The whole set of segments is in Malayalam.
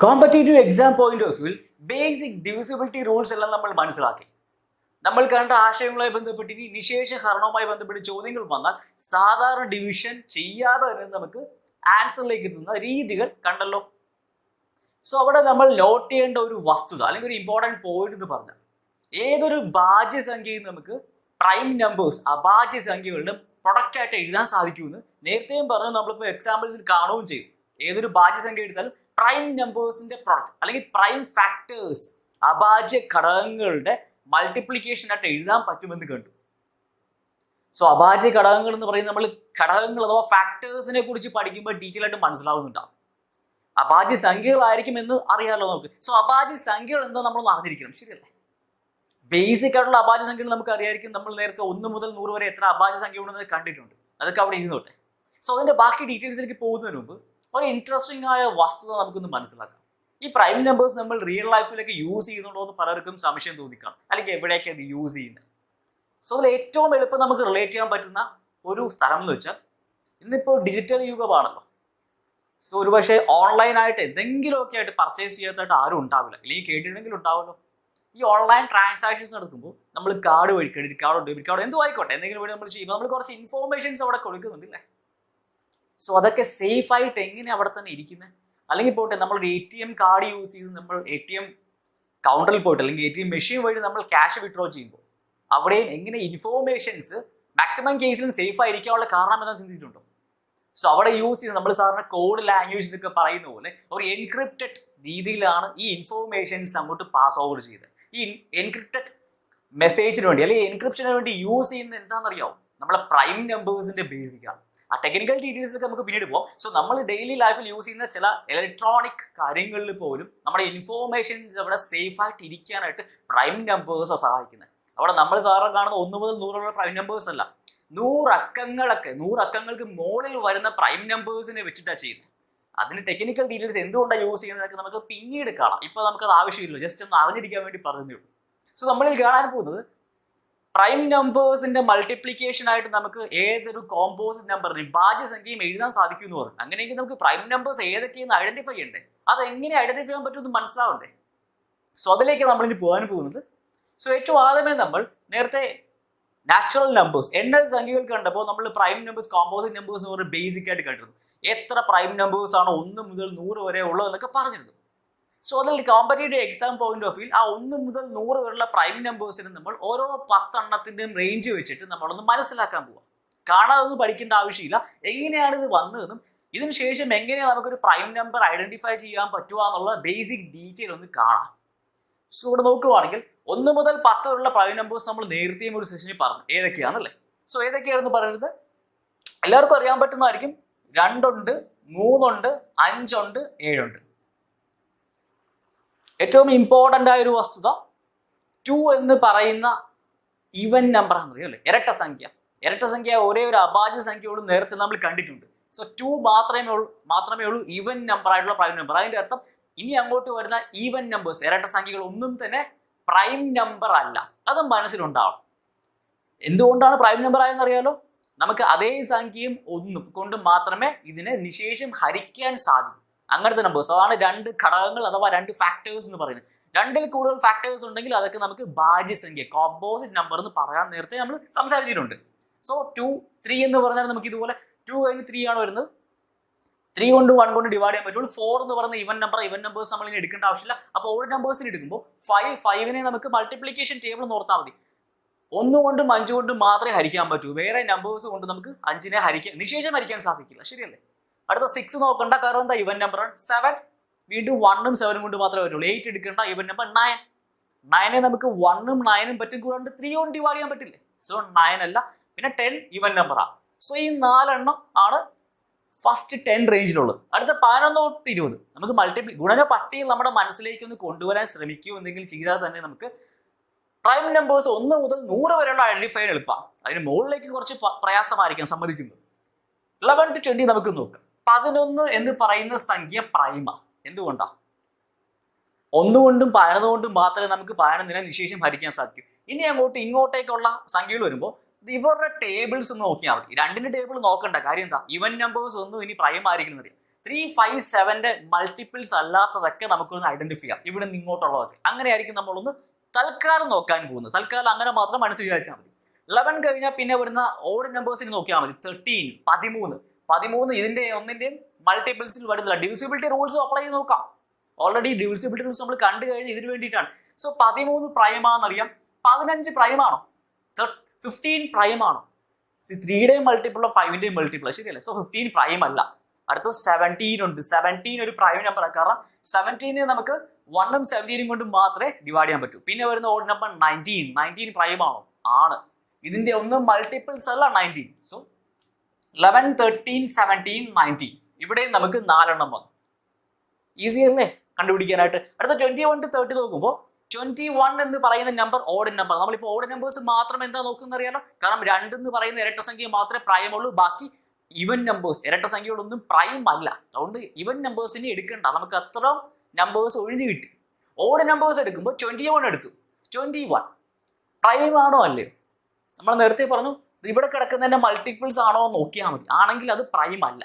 കോമ്പറ്റേറ്റീവ് എക്സാം പോയിന്റ് ഓഫ് വ്യൂവിൽ ബേസിക് ഡിവിസിബിലിറ്റി റൂൾസ് എല്ലാം നമ്മൾ മനസ്സിലാക്കി. നമ്മൾ കണ്ട ആശയങ്ങളുമായി ബന്ധപ്പെട്ട് ഇനി നിശേഷ ഹരണവുമായി ബന്ധപ്പെട്ട് ചോദ്യങ്ങൾ വന്നാൽ സാധാരണ ഡിവിഷൻ ചെയ്യാതെ തന്നെ നമുക്ക് ആൻസറിലേക്ക് എത്തുന്ന രീതികൾ കണ്ടല്ലോ. സോ അവിടെ നമ്മൾ നോട്ട് ചെയ്യേണ്ട ഒരു വസ്തുത അല്ലെങ്കിൽ ഒരു ഇമ്പോർട്ടൻറ്റ് പോയിന്റ് എന്ന് പറഞ്ഞാൽ ഏതൊരു ഭാജ്യസംഖ്യയും നമുക്ക് പ്രൈം നമ്പേഴ്സ് അഭാജ്യ സംഖ്യകളുടെ പ്രൊഡക്റ്റ് ആയിട്ട് എഴുതാൻ സാധിക്കുമെന്ന് നേരത്തെയും പറഞ്ഞു. നമ്മളിപ്പോൾ എക്സാമ്പിൾസിൽ കാണുകയും ചെയ്യും. ഏതൊരു ഭാജ്യസംഖ്യ എടുത്താലും പ്രൈം നമ്പേഴ്സിന്റെ പ്രൊഡക്റ്റ് അല്ലെങ്കിൽ പ്രൈം ഫാക്ടേഴ്സ് അഭാജ്യ ഘടകങ്ങളുടെ മൾട്ടിപ്ലിക്കേഷൻ ആയിട്ട് എഴുതാൻ പറ്റുമെന്ന് കണ്ടു. സോ അഭാജ്യ ഘടകങ്ങൾ എന്ന് പറയുന്നത് നമ്മൾ ഘടകങ്ങൾ അഥവാ ഫാക്ടേഴ്സിനെ കുറിച്ച് പഠിക്കുമ്പോൾ ഡീറ്റെയിൽ ആയിട്ട് മനസ്സിലാവുന്നുണ്ടാവും. അഭാജ്യ സംഖ്യകളായിരിക്കും എന്ന് അറിയാമല്ലോ നമുക്ക്. സോ അഭാജ്യ സംഖ്യകൾ എന്താ നമ്മൾ അറിഞ്ഞിരിക്കണം, ശരിയല്ലേ? ബേസിക് ആയിട്ടുള്ള അഭാജ്യ സംഖ്യകൾ നമുക്ക് അറിയായിരിക്കും. നമ്മൾ നേരത്തെ 1 മുതൽ 100 വരെ എത്ര അഭാജ്യ സംഖ്യ ഉണ്ടെന്ന് കണ്ടിട്ടുണ്ട്. അതൊക്കെ അവിടെ ഇരുന്നോട്ടെ. സോ അതിന്റെ ബാക്കി ഡീറ്റെയിൽസിലേക്ക് പോകുന്നതിന് മുമ്പ് ഒരു ഇൻട്രസ്റ്റിംഗ് ആയ വസ്തുത നമുക്കൊന്ന് മനസ്സിലാക്കാം. ഈ പ്രൈം നമ്പേഴ്സ് നമ്മൾ റിയൽ ലൈഫിലേക്ക് യൂസ് ചെയ്യുന്നുണ്ടോ എന്ന് പലർക്കും സംശയം തോന്നിക്കണം, അല്ലെങ്കിൽ എവിടെയൊക്കെ അത് യൂസ് ചെയ്യുന്നത്. സോ അതിൽ ഏറ്റവും എളുപ്പം നമുക്ക് റിലേറ്റ് ചെയ്യാൻ പറ്റുന്ന ഒരു സ്ഥലം എന്ന് വെച്ചാൽ ഇന്നിപ്പോൾ ഡിജിറ്റൽ യുഗമാണല്ലോ. സോ ഒരുപക്ഷെ ഓൺലൈനായിട്ട് എന്തെങ്കിലുമൊക്കെ ആയിട്ട് പർച്ചേസ് ചെയ്യാത്തായിട്ട് ആരും ഉണ്ടാവില്ല, അല്ലെങ്കിൽ കേട്ടിട്ടുണ്ടെങ്കിലും ഉണ്ടാവുമല്ലോ. ഈ ഓൺലൈൻ ട്രാൻസാക്ഷൻസ് നടക്കുമ്പോൾ നമ്മൾ കാർഡ് വഴി, ക്രെഡിറ്റ് കാർഡോ ഡെബിറ്റ് കാർഡോ എന്തോ ആയിക്കോട്ടെ, എന്തെങ്കിലും വഴി നമ്മൾ ചെയ്യുമ്പോൾ നമ്മൾ കുറച്ച് ഇൻഫോർമേഷൻസ് അവിടെ കൊടുക്കുന്നുണ്ടല്ലേ. സോ അതൊക്കെ സേഫ് ആയിട്ട് എങ്ങനെ അവിടെ തന്നെ ഇരിക്കുന്നത്? അല്ലെങ്കിൽ പോട്ടെ, നമ്മളൊരു ATM കാർഡ് യൂസ് ചെയ്ത് നമ്മൾ ATM കൗണ്ടറിൽ പോയിട്ട് അല്ലെങ്കിൽ ATM മെഷീൻ വഴി നമ്മൾ ക്യാഷ് വിഡ്രോ ചെയ്യുമ്പോൾ അവിടെയും എങ്ങനെ ഇൻഫോർമേഷൻസ് മാക്സിമം കേസിലും സേഫ് ആയിരിക്കാനുള്ള കാരണം എന്താണെന്ന് ചിന്തിച്ചിട്ടുണ്ടോ? സോ അവിടെ യൂസ് ചെയ്ത് നമ്മൾ സാറിന് കോഡ് ലാംഗ്വേജ് എന്നൊക്കെ പറയുന്ന പോലെ ഒരു എൻക്രിപ്റ്റഡ് രീതിയിലാണ് ഈ ഇൻഫോർമേഷൻസ് അങ്ങോട്ട് പാസ് ഓവർ ചെയ്ത്. ഈ എൻക്രിപ്റ്റഡ് മെസ്സേജിന് വേണ്ടി അല്ലെങ്കിൽ എൻക്രിപ്ഷന് വേണ്ടി യൂസ് ചെയ്യുന്നത് എന്താണെന്നറിയാവും? നമ്മളെ പ്രൈം നമ്പേഴ്സിന്റെ ബേസിക്കാണ്. ആ ടെക്നിക്കൽ ഡീറ്റെയിൽസിലൊക്കെ നമുക്ക് പിന്നീട് പോകാം. സോ നമ്മൾ ഡെയിലി ലൈഫിൽ യൂസ് ചെയ്യുന്ന ചില ഇലക്ട്രോണിക് കാര്യങ്ങളിൽ പോലും നമ്മുടെ ഇൻഫോർമേഷൻസ് അവിടെ സേഫ് ആയിട്ട് ഇരിക്കാനായിട്ട് പ്രൈം നമ്പേഴ്സ് സഹായിക്കുന്നത്. അവിടെ നമ്മൾ സാധാരണ കാണുന്ന 1 മുതൽ 100 പ്രൈം നമ്പേഴ്സ് അല്ല, 100 അക്കങ്ങൾക്ക് മുകളിൽ വരുന്ന പ്രൈം നമ്പേഴ്സിനെ വെച്ചിട്ടാണ് ചെയ്യുന്നത്. അതിന് ടെക്നിക്കൽ ഡീറ്റെയിൽസ് എന്തുകൊണ്ടാണ് യൂസ് ചെയ്യുന്നതൊക്കെ നമുക്ക് പിന്നീട് കാണാം. ഇപ്പോൾ നമുക്കത് ആവശ്യമില്ല, ജസ്റ്റ് ഒന്ന് അറിഞ്ഞിരിക്കാൻ വേണ്ടി പറഞ്ഞേ ഉള്ളൂ. സോ നമ്മളിൽ കാണാൻ പോകുന്നത് പ്രൈം നമ്പേഴ്സിന്റെ മൾട്ടിപ്ലിക്കേഷൻ ആയിട്ട് നമുക്ക് ഏതൊരു കോമ്പോസിറ്റ് നമ്പറിന് ഭാജ്യസംഖ്യയും എഴുതാൻ സാധിക്കും എന്ന് പറഞ്ഞു. അങ്ങനെയെങ്കിൽ നമുക്ക് പ്രൈം നമ്പേഴ്സ് ഏതൊക്കെയെന്ന് ഐഡന്റിഫൈ ചെയ്യണ്ടേ? അത് എങ്ങനെ ഐഡന്റിഫൈ ചെയ്യാൻ പറ്റുമെന്ന് മനസ്സിലാവണ്ടേ? സോ അതിലേക്ക് നമ്മളിനി പോകാൻ പോകുന്നത്. സോ ഏറ്റവും ആദ്യമേ നമ്മൾ നേരത്തെ നാച്ചുറൽ നമ്പേഴ്സ് എണ്ണൽ സംഖ്യകൾ കണ്ടപ്പോൾ നമ്മൾ പ്രൈം നമ്പേഴ്സ് കോമ്പോസിറ്റ് നമ്പേഴ്സ് എന്ന് പറഞ്ഞാൽ ബേസിക് ആയിട്ട് കണ്ടിരുന്നു. എത്ര പ്രൈം നമ്പേഴ്സ് ആണ് 1 മുതൽ 100 വരെ ഉള്ളതെന്നൊക്കെ പറഞ്ഞിരുന്നു. സോ അതിൽ competitive exam point of view ആ 1 മുതൽ 100 വരെയുള്ള പ്രൈം നമ്പേഴ്സിന് നമ്മൾ ഓരോ 10 എണ്ണത്തിന്റെയും റേഞ്ച് വെച്ചിട്ട് നമ്മളൊന്ന് മനസ്സിലാക്കാൻ പോവാം. കാണാതൊന്നും പഠിക്കേണ്ട ആവശ്യമില്ല. എങ്ങനെയാണ് ഇത് വന്നതെന്നും ഇതിനുശേഷം എങ്ങനെയാണ് നമുക്കൊരു പ്രൈം നമ്പർ ഐഡന്റിഫൈ ചെയ്യാൻ പറ്റുക എന്നുള്ള ബേസിക് ഡീറ്റെയിൽ ഒന്ന് കാണാം. സോ ഇവിടെ നോക്കുവാണെങ്കിൽ 1 മുതൽ 10 വരെയുള്ള പ്രൈം നമ്പേഴ്സ് നമ്മൾ നേരത്തെയും ഒരു സെഷനിൽ പറഞ്ഞു ഏതൊക്കെയാണല്ലേ. സോ ഏതൊക്കെയാണെന്ന് പറയുന്നത് എല്ലാവർക്കും അറിയാൻ പറ്റുന്നതായിരിക്കും. 2 ഉണ്ട്, 3 ഉണ്ട്, 5 ഉണ്ട്, 7 ഉണ്ട്. ഏറ്റവും ഇമ്പോർട്ടൻ്റ് ആയ ഒരു വസ്തുത 2 എന്ന് പറയുന്ന ഈവൻ നമ്പർ ആണെന്ന് അറിയാം അല്ലേ, ഇരട്ട സംഖ്യ ഒരേ ഒരു അഭാജ്യ സംഖ്യയോട് നേരത്തെ നമ്മൾ കണ്ടിട്ടുണ്ട്. സോ 2 മാത്രമേ ഉള്ളൂ ഈവൻ നമ്പർ ആയിട്ടുള്ള പ്രൈം നമ്പർ. അതിൻ്റെ അർത്ഥം ഇനി അങ്ങോട്ട് വരുന്ന ഈവൻ നമ്പേഴ്സ് ഇരട്ട സംഖ്യകൾ ഒന്നും തന്നെ പ്രൈം നമ്പർ അല്ല. അത് മനസ്സിലുണ്ടാവണം. എന്തുകൊണ്ടാണ് പ്രൈം നമ്പർ ആയെന്ന് അറിയാലോ. നമുക്ക് അതേ സംഖ്യയും 1 കൊണ്ട് മാത്രമേ ഇതിനെ നിശേഷം ഹരിക്കാൻ സാധിക്കൂ. അങ്ങനത്തെ നമ്പേഴ്സ് അതാണ് 2 ഘടകങ്ങൾ അഥവാ 2 ഫാക്ടേഴ്സ് എന്ന് പറയുന്നത്. 2ൽ കൂടുതൽ ഫാക്ടേഴ്സ് ഉണ്ടെങ്കിൽ അതൊക്കെ നമുക്ക് ഭാജ്യസംഖ്യ കോമ്പോസിറ്റ് നമ്പർ എന്ന് പറയാൻ നേരത്തെ നമ്മൾ സംസാരിച്ചിട്ടുണ്ട്. സോ 2, 3 എന്ന് പറഞ്ഞാൽ നമുക്ക് ഇതുപോലെ 2 കഴിഞ്ഞ് 3 ആണ് വരുന്നത്. 3 കൊണ്ട് 1 കൊണ്ട് ഡിവൈഡ് ചെയ്യാൻ പറ്റുള്ളൂ. 4 എന്ന് പറയുന്ന ഇവൻ നമ്പേഴ്സ് നമ്മൾ ഇനി എടുക്കേണ്ട ആവശ്യമില്ല. അപ്പോൾ ഓരോ നമ്പേഴ്സിന് എടുക്കുമ്പോൾ 5നെ നമുക്ക് മൾട്ടിപ്ലിക്കേഷൻ ടേബിൾ നോർത്താൽ മതി. 1 കൊണ്ടും 5 കൊണ്ടും മാത്രമേ ഹരിക്കാൻ പറ്റൂ. വേറെ നമ്പേഴ്സ് കൊണ്ട് നമുക്ക് 5നെ നിശേഷം ഹരിക്കാൻ സാധിക്കില്ല, ശരിയല്ലേ? അടുത്ത 6 നോക്കണ്ട, കാരണം എന്താ ഇവൻ നമ്പറാണ്. 7 വീണ്ടും 1ഉം 7ഉം കൊണ്ട് മാത്രമേ വരുള്ളൂ. 8 എടുക്കേണ്ട, ഇവൻ നമ്പർ 9നെ നമുക്ക് 1ഉം 9ഉം പറ്റും, കൂടാണ്ട് 3 കൊണ്ട് ഡിവൈഡ് ചെയ്യാൻ പറ്റില്ലേ. സോ 9 അല്ല. പിന്നെ 10 ഇവൻ നമ്പറാണ്. സോ ഈ 4 എണ്ണം ആണ് ഫസ്റ്റ് 10 റേഞ്ചിലുള്ളത്. അടുത്ത 11 തൊട്ട് 20 നമുക്ക് ഗുണന പട്ടികയിൽ നമ്മുടെ മനസ്സിലേക്ക് ഒന്ന് കൊണ്ടുവരാൻ ശ്രമിക്കുകയോ എന്തെങ്കിലും ചെയ്താൽ തന്നെ നമുക്ക് പ്രൈം നമ്പേഴ്സ് 1 മുതൽ 100 വരെയുള്ള ഐഡന്റിഫൈ എളുപ്പമാണ്. അതിന് മുകളിലേക്ക് കുറച്ച് പ്രയാസമായിരിക്കാം, സമ്മതിക്കുന്നു. 11 to 20 നമുക്ക് നോക്കാം. 11 എന്ന് പറയുന്ന സംഖ്യ പ്രൈമാ. എന്തുകൊണ്ടാ? 1 കൊണ്ടും 11 കൊണ്ടും മാത്രമേ നമുക്ക് 11നെ നിശേഷം ഹരിക്കാൻ സാധിക്കൂ. ഇനി ഇങ്ങോട്ടേക്കുള്ള സംഖ്യകൾ വരുമ്പോൾ ഇവരുടെ ടേബിൾസ് ഒന്ന് നോക്കിയാൽ മതി. 2ന്റെ ടേബിൾ നോക്കണ്ട, കാര്യം എന്താ? ഇവൻ നമ്പേഴ്സ് ഒന്നും ഇനി പ്രൈം ആയിരിക്കും അറിയാം. 357ന്റെ മൾട്ടിപ്പിൾസ് അല്ലാത്തതൊക്കെ നമുക്കൊന്ന് ഐഡന്റിഫൈ ചെയ്യാം, ഇവിടെ നിന്ന് ഇങ്ങോട്ടുള്ളതൊക്കെ. അങ്ങനെയായിരിക്കും നമ്മളൊന്ന് തൽക്കാലം നോക്കാൻ പോകുന്നത്. തൽക്കാലം അങ്ങനെ മാത്രം മനസ്സിൽ വിചാരിച്ചാൽ മതി. 11 കഴിഞ്ഞാൽ പിന്നെ വരുന്ന ഓഡ് നമ്പേഴ്സിന് നോക്കിയാൽ മതി. 13 13 ഇതിന്റെ ഒന്നിന്റെയും മൾട്ടിപ്പിൾസിൽ വരുന്നില്ല. ഡിവിസിബിലിറ്റി റൂൾസ് അപ്ലൈ ചെയ്ത് നോക്കാം. ഓൾറെഡി ഡിവിസിബിലിറ്റി റൂൾസ് നമ്മൾ കണ്ടു കഴിഞ്ഞ് ഇതിന് വേണ്ടിയിട്ടാണ്. സോ 13 പ്രൈമാണെന്നറിയാം. 15 പ്രൈമാണോ? 15 പ്രൈമാണോ? 3യുടെയും മൾട്ടിപ്പിൾ 5ന്റെയും മൾട്ടിപ്പിൾ ശരിയല്ലേ? സോ 15 പ്രൈം അല്ല. അടുത്ത 17 ഉണ്ട്. 17 ഒരു പ്രൈം നമ്പർ, കാരണം 17 നമുക്ക് 1ഉം 17ഉം കൊണ്ട് മാത്രമേ ഡിവൈഡ് ചെയ്യാൻ പറ്റൂ. പിന്നെ വരുന്ന ഓഡ് നമ്പർ 19 പ്രൈം ആണോ? ആണ്. ഇതിന്റെ ഒന്നും മൾട്ടിപ്പിൾസ് അല്ല 19. സോ 11, 13, 17, 19 ഇവിടെ നമുക്ക് 4 എണ്ണം വന്നു. ഈസി അല്ലേ കണ്ടുപിടിക്കാനായിട്ട്? അടുത്ത 21 to 30 നോക്കുമ്പോൾ 21 എന്ന് പറയുന്ന നമ്പർ ഓഡ് നമ്പർ. നമ്മളിപ്പോൾ ഓഡ് നമ്പേഴ്സ് മാത്രം എന്താ നോക്കുന്നത് അറിയാലോ, കാരണം 2 എന്ന് പറയുന്ന ഇരട്ട സംഖ്യ മാത്രമേ പ്രൈം ഉള്ളൂ. ബാക്കി ഇവൻ നമ്പേഴ്സ് ഇരട്ട സംഖ്യകളൊന്നും പ്രൈം അല്ല. അതുകൊണ്ട് ഇവൻ നമ്പേഴ്സിനെ എടുക്കണ്ട, നമുക്ക് അത്ര നമ്പേഴ്സ് ഒഴിഞ്ഞു കിട്ടി. ഓഡ് നമ്പേഴ്സ് എടുക്കുമ്പോൾ 21 എടുത്തു. 21 പ്രൈം ആണോ അല്ലയോ? നമ്മൾ നേരത്തെ പറഞ്ഞു ഇവിടെ കിടക്കുന്നതിന്റെ മൾട്ടിപ്പിൾസ് ആണോ എന്ന് നോക്കിയാൽ മതി. ആണെങ്കിൽ അത് പ്രൈം അല്ല.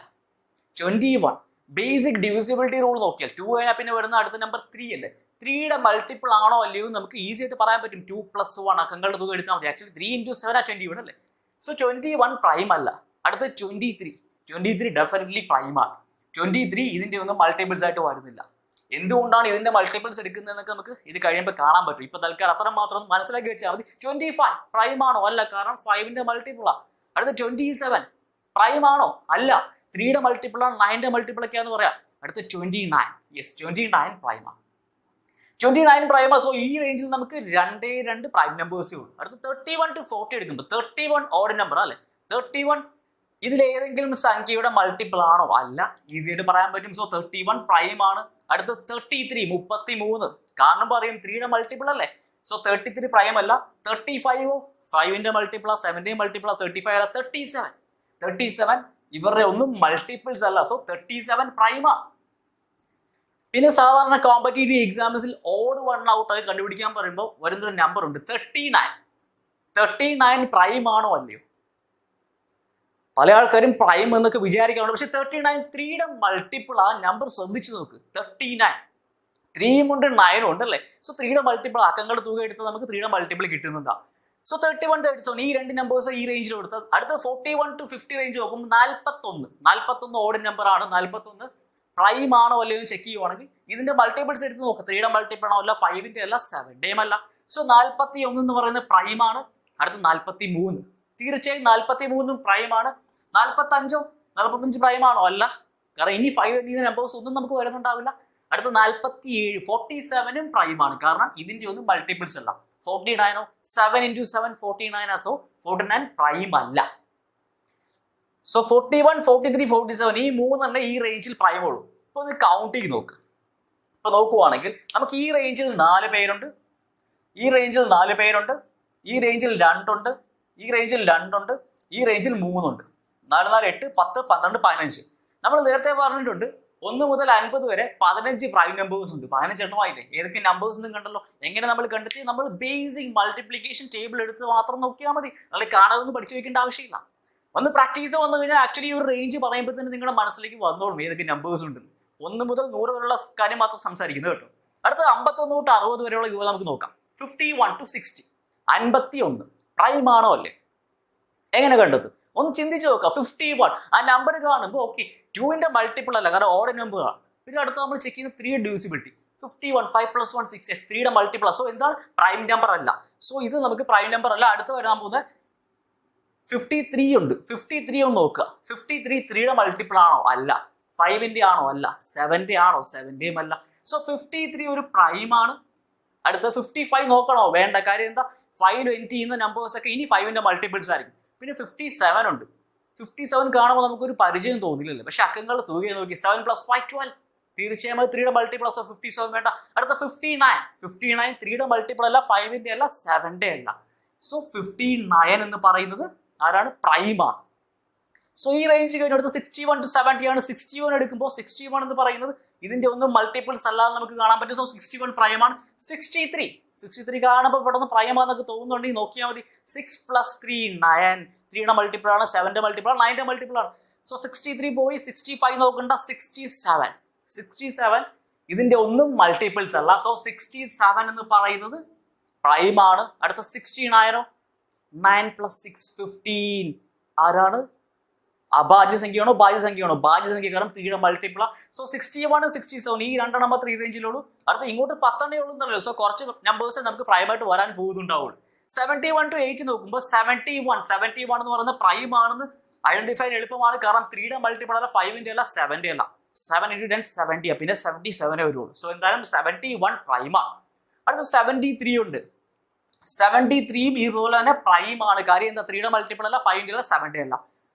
21 ബേസിക് ഡിവിസിബിലിറ്റി റൂൾ നോക്കിയാൽ 2 കഴിഞ്ഞാൽ പിന്നെ വരുന്ന അടുത്ത നമ്പർ 3 അല്ലേ? 3യുടെ മൾട്ടിപ്പിൾ ആണോ അല്ലയോ നമുക്ക് ഈസി ആയിട്ട് പറയാൻ പറ്റും. 2 + 1 അക്കങ്ങളുടെ തുക എടുത്താൽ മതി. ആക്ച്വലി 3 × 7 21 അല്ലേ? സോ 21 പ്രൈം അല്ല. അടുത്ത 23 ഡെഫിനറ്റ്ലി പ്രൈമാണ്. 23 ഇതിന്റെ ഒന്നും മൾട്ടിപ്പിൾസ് ആയിട്ട് വരുന്നില്ല. എന്തുകൊണ്ടാണ് ഇതിന്റെ മൾട്ടിപ്പിൾസ് എടുക്കുന്നതെന്നൊക്കെ നമുക്ക് ഇത് കഴിയുമ്പോൾ കാണാൻ പറ്റും. ഇപ്പൊ തൽക്കാലം അത്ര മാത്രം മനസ്സിലാക്കി വെച്ചാൽ മതി. 25 പ്രൈം ആണോ? അല്ല, കാരണം 5ന്റെ മൾട്ടിപ്പിളാ. അടുത്ത 27 പ്രൈം ആണോ? അല്ല, 3യുടെ മൾട്ടിപ്പിളാണ്, 9ന്റെ മൾട്ടിപ്പിൾ ഒക്കെയാന്ന് പറയാം. അടുത്ത 29 യെസ് 29 പ്രൈമാണ്. 29 പ്രൈമാ. സോ ഈ റേഞ്ചിൽ നമുക്ക് 2 പ്രൈം നമ്പേഴ്സേ ഉള്ളൂ. അടുത്ത 31 to 40 എടുക്കുമ്പോൾ 31 ഓഡ് നമ്പർ അല്ലേ? 31 ഇതിലേതെങ്കിലും സംഖ്യയുടെ മൾട്ടിപ്പിൾ ആണോ? അല്ല, ഈസി ആയിട്ട് പറയാൻ പറ്റും. സോ 31 പ്രൈം ആണ്. അടുത്ത 33 കാരണം പറയും 3യുടെ മൾട്ടിപ്പിൾ അല്ലേ? സോ 33 പ്രൈം അല്ല. 35 5ന്റെ മൾട്ടിപ്പിളാ, 7ന്റെ മൾട്ടിപ്പിളാ. 35 അല്ല, 37 ഇവരുടെ ഒന്നും മൾട്ടിപ്പിൾസ് അല്ല. സോ 37 പ്രൈമാ. പിന്നെ സാധാരണ കോമ്പറ്റേറ്റീവ് എക്സാംസിൽ ഓഡ് 1 ഔട്ട് ആയി കണ്ടുപിടിക്കാൻ പറയുമ്പോൾ വരുന്നൊരു നമ്പർ ഉണ്ട് 39 പ്രൈം ആണോ അല്ലയോ? പല ആൾക്കാരും പ്രൈം എന്നൊക്കെ വിചാരിക്കാറുണ്ട്. പക്ഷെ 39 3യുടെ മൾട്ടിപ്പിൾ ആ നമ്പർ ശ്രദ്ധിച്ചു നോക്ക്. 39 3 ഉണ്ട് 9 ഉണ്ട് അല്ലേ? സോ 3യുടെ മൾട്ടിപ്പിൾ അക്കങ്ങളുടെ തുക എടുത്ത് നമുക്ക് 3യുടെ മൾട്ടിപ്പിൾ കിട്ടുന്നുണ്ടാവും. സോ 31 37 ഈ രണ്ട് നമ്പേഴ്സ് ഈ റേഞ്ചിൽ കൊടുത്താൽ അടുത്ത 41 to 50 റേഞ്ച് നോക്കുമ്പോൾ 41 ഓഡ് നമ്പർ ആണ്. 41 പ്രൈം ആണോ അല്ലയോ ചെക്ക് ചെയ്യുവാണെങ്കിൽ ഇതിന്റെ മൾട്ടിപ്പിൾസ് എടുത്ത് നോക്കുക. 3യുടെ മൾട്ടിപ്പിൾ ആണോ? അല്ല, 5ന്റെ അല്ല, 7ന്റെയും അല്ല. സോ 41 എന്ന് പറയുന്നത് പ്രൈം ആണ്. അടുത്ത 43 തീർച്ചയായും 43 പ്രൈം ആണ്. 45 പ്രൈം ആണോ? അല്ല, കാരണം ഇനി 5 എന്നീ നമ്പേഴ്സ് ഒന്നും നമുക്ക് വരുന്നുണ്ടാവില്ല. അടുത്ത 47 47 പ്രൈം ആണ്, കാരണം ഇതിന്റെ ഒന്നും മൾട്ടിപ്പിൾസ് അല്ല. 49 7 × 7 49 സോ 49 പ്രൈം അല്ല. സോ 41 43 47 ഈ മൂന്നെണ്ണം ഈ റേഞ്ചിൽ പ്രൈം ഉള്ളൂ. ഇപ്പൊ ഒന്ന് കൗണ്ട് ചെയ്ത് നോക്ക്. ഇപ്പൊ നോക്കുവാണെങ്കിൽ നമുക്ക് ഈ റേഞ്ചിൽ 4 പേരുണ്ട്, ഈ റേഞ്ചിൽ 4 പേരുണ്ട്, ഈ റേഞ്ചിൽ 2 ഉണ്ട്, ഈ റേഞ്ചിൽ 2 ഉണ്ട്, ഈ റേഞ്ചിൽ 3 ഉണ്ട്. 4 4 8 10 12 15. നമ്മൾ നേരത്തെ പറഞ്ഞിട്ടുണ്ട് 1 മുതൽ 50 വരെ 15 പ്രൈം നമ്പേഴ്സ് ഉണ്ട്. 15 എണ്ണമായില്ലേ? ഏതൊക്കെ നമ്പേഴ്സ് ഒന്നും കണ്ടല്ലോ. എങ്ങനെ നമ്മൾ കണ്ടെത്തി? നമ്മൾ ബേസിക് മൾട്ടിപ്ലിക്കേഷൻ ടേബിൾ എടുത്ത് മാത്രം നോക്കിയാൽ മതി. അല്ലെങ്കിൽ കാണാതൊന്നും പഠിച്ചു വെക്കേണ്ട ആവശ്യമില്ല. ഒന്ന് പ്രാക്ടീസ് വന്നു കഴിഞ്ഞാൽ ആക്ച്വലി ഒരു റേഞ്ച് പറയുമ്പോൾ തന്നെ നിങ്ങളുടെ മനസ്സിലേക്ക് വന്നോളും ഏതൊക്കെ നമ്പേഴ്സ് ഉണ്ട്. 1 മുതൽ 100 വരെയുള്ള കാര്യം മാത്രം സംസാരിക്കുന്നത് കേട്ടോ. അടുത്ത 51 തൊട്ട് 60 വരെയുള്ള ഇതുപോലെ നമുക്ക് നോക്കാം. 51 to 60 51 പ്രൈം ആണോ അല്ലേ? എങ്ങനെ കണ്ടെത്തും? ഒന്ന് ചിന്തിച്ച് നോക്കാം. 51 ആ നമ്പർ കാണുമ്പോൾ ഓക്കെ 2ന്റെ മൾട്ടിപ്പിൾ അല്ല, കാരണം ഓഡ് നമ്പർ ആണ്. പിന്നെ അടുത്ത് നമ്മൾ ചെക്ക് ചെയ്യുന്ന 3 ഡിവിസിബിലിറ്റി. 51 5 + 1 6 3യുടെ മൾട്ടിപ്പിൾ. സോ എന്താണ്? പ്രൈം നമ്പർ അല്ല. സോ ഇത് നമുക്ക് പ്രൈം നമ്പർ അല്ല. അടുത്ത് വരാൻ പോകുന്ന 53 ഉണ്ട്. 53 ഒന്ന് നോക്കുക. 53 3യുടെ മൾട്ടിപ്പിൾ ആണോ? അല്ല. 5ന്റെ ആണോ? അല്ല. 7ന്റെ ആണോ? 7ന്റെയും അല്ല. സോ 53 ഒരു പ്രൈം ആണ്. അടുത്ത 55 നോക്കണോ? വേണ്ട. കാര്യം എന്താ? 5 എൻഡ് ചെയ്യുന്ന നമ്പേഴ്സ് ഒക്കെ ഇനി 5ന്റെ മൾട്ടിപ്പിൾസ് ആയിരിക്കും. പിന്നെ 57 ഉണ്ട്. 57 കാണുമ്പോൾ നമുക്കൊരു പരിചയം തോന്നില്ലല്ലോ. പക്ഷെ അക്കങ്ങൾ തുകയെ നോക്കി 7 + 5 12. തീർച്ചയായും 3യുടെ മൾട്ടിപ്പിൾ. സോ 57 വേണ്ട. അടുത്ത 59 3യുടെ മൾട്ടിപ്പിൾ അല്ല, 5ന്റെ അല്ല, 7ന്റെ അല്ല. സോ 59 എന്ന് പറയുന്നത് ആരാണ്? പ്രൈമാണ്. സോ ഈ റേഞ്ച് കഴിഞ്ഞെടുത്ത് 61 to 70 ആണ്. 61 എടുക്കുമ്പോൾ 61 എന്ന് പറയുന്നത് ഇതിന്റെ ഒന്നും മൾട്ടിപ്പിൾസ് അല്ലാതെ നമുക്ക് കാണാൻ പറ്റും. സോ 61 പ്രൈമാണ്. 63 കാണുമ്പോൾ പെട്ടെന്ന് പ്രൈമാന്നൊക്കെ തോന്നുന്നുണ്ടെങ്കിൽ നോക്കിയാൽ മതി. 6 + 3 9 3യുടെ മൾട്ടിപ്പിൾ ആണ്, 7ന്റെ മൾട്ടിപ്പിൾ ആണ്, 9ന്റെ മൾട്ടിപ്പിൾ ആണ്. സോ 63 പോയി 65 നോക്കണ്ട 67 ഇതിന്റെ ഒന്നും മൾട്ടിപ്പിൾസ് അല്ല. സോ 67 എന്ന് പറയുന്നത് പ്രൈം ആണ്. അടുത്ത 16 ആയിരോ 9 + 6 15 ആരാണ്? അഭാജ്യസംഖ്യയാണോ ഭാജ്യസംഖ്യയാണോ? ഭാജ്യസംഖ്യ, കാരണം 3യുടെ മൾട്ടിപ്പിൾ. സോ 61 67 ഈ രണ്ടെണ്ണം മാത്രം ഈ റേഞ്ചിലുള്ളൂ. അടുത്ത ഇങ്ങോട്ട് 10 ഉള്ളൂ എന്നല്ലോ. സോ കുറച്ച് നമ്പേഴ്സ് നമുക്ക് പ്രൈമായിട്ട് വരാൻ പോകുന്നുണ്ടാവുള്ളൂ. 71 to 80 നോക്കുമ്പോൾ 71 എന്ന് പറയുന്നത് പ്രൈം ആണെന്ന് ഐഡന്റിഫൈ എളുപ്പമാണ്. കാരണം 3യുടെ മൾട്ടിപ്പിൾ അല്ല, 5ന്റെ അല്ല, 7ന്റെ അല്ല. 7 × 10 70, പിന്നെ 77 വരുള്ളൂ. സോ എന്തായാലും 71 പ്രൈമാണ്. അടുത്ത 73 ഉണ്ട്. 73 ഇതുപോലെ തന്നെ പ്രൈം ആണ്. കാര്യം എന്താ? 3യുടെ മൾട്ടിപ്പിൾ അല്ല, 5ന്റെ അല്ല, 7ന്റെ അല്ല.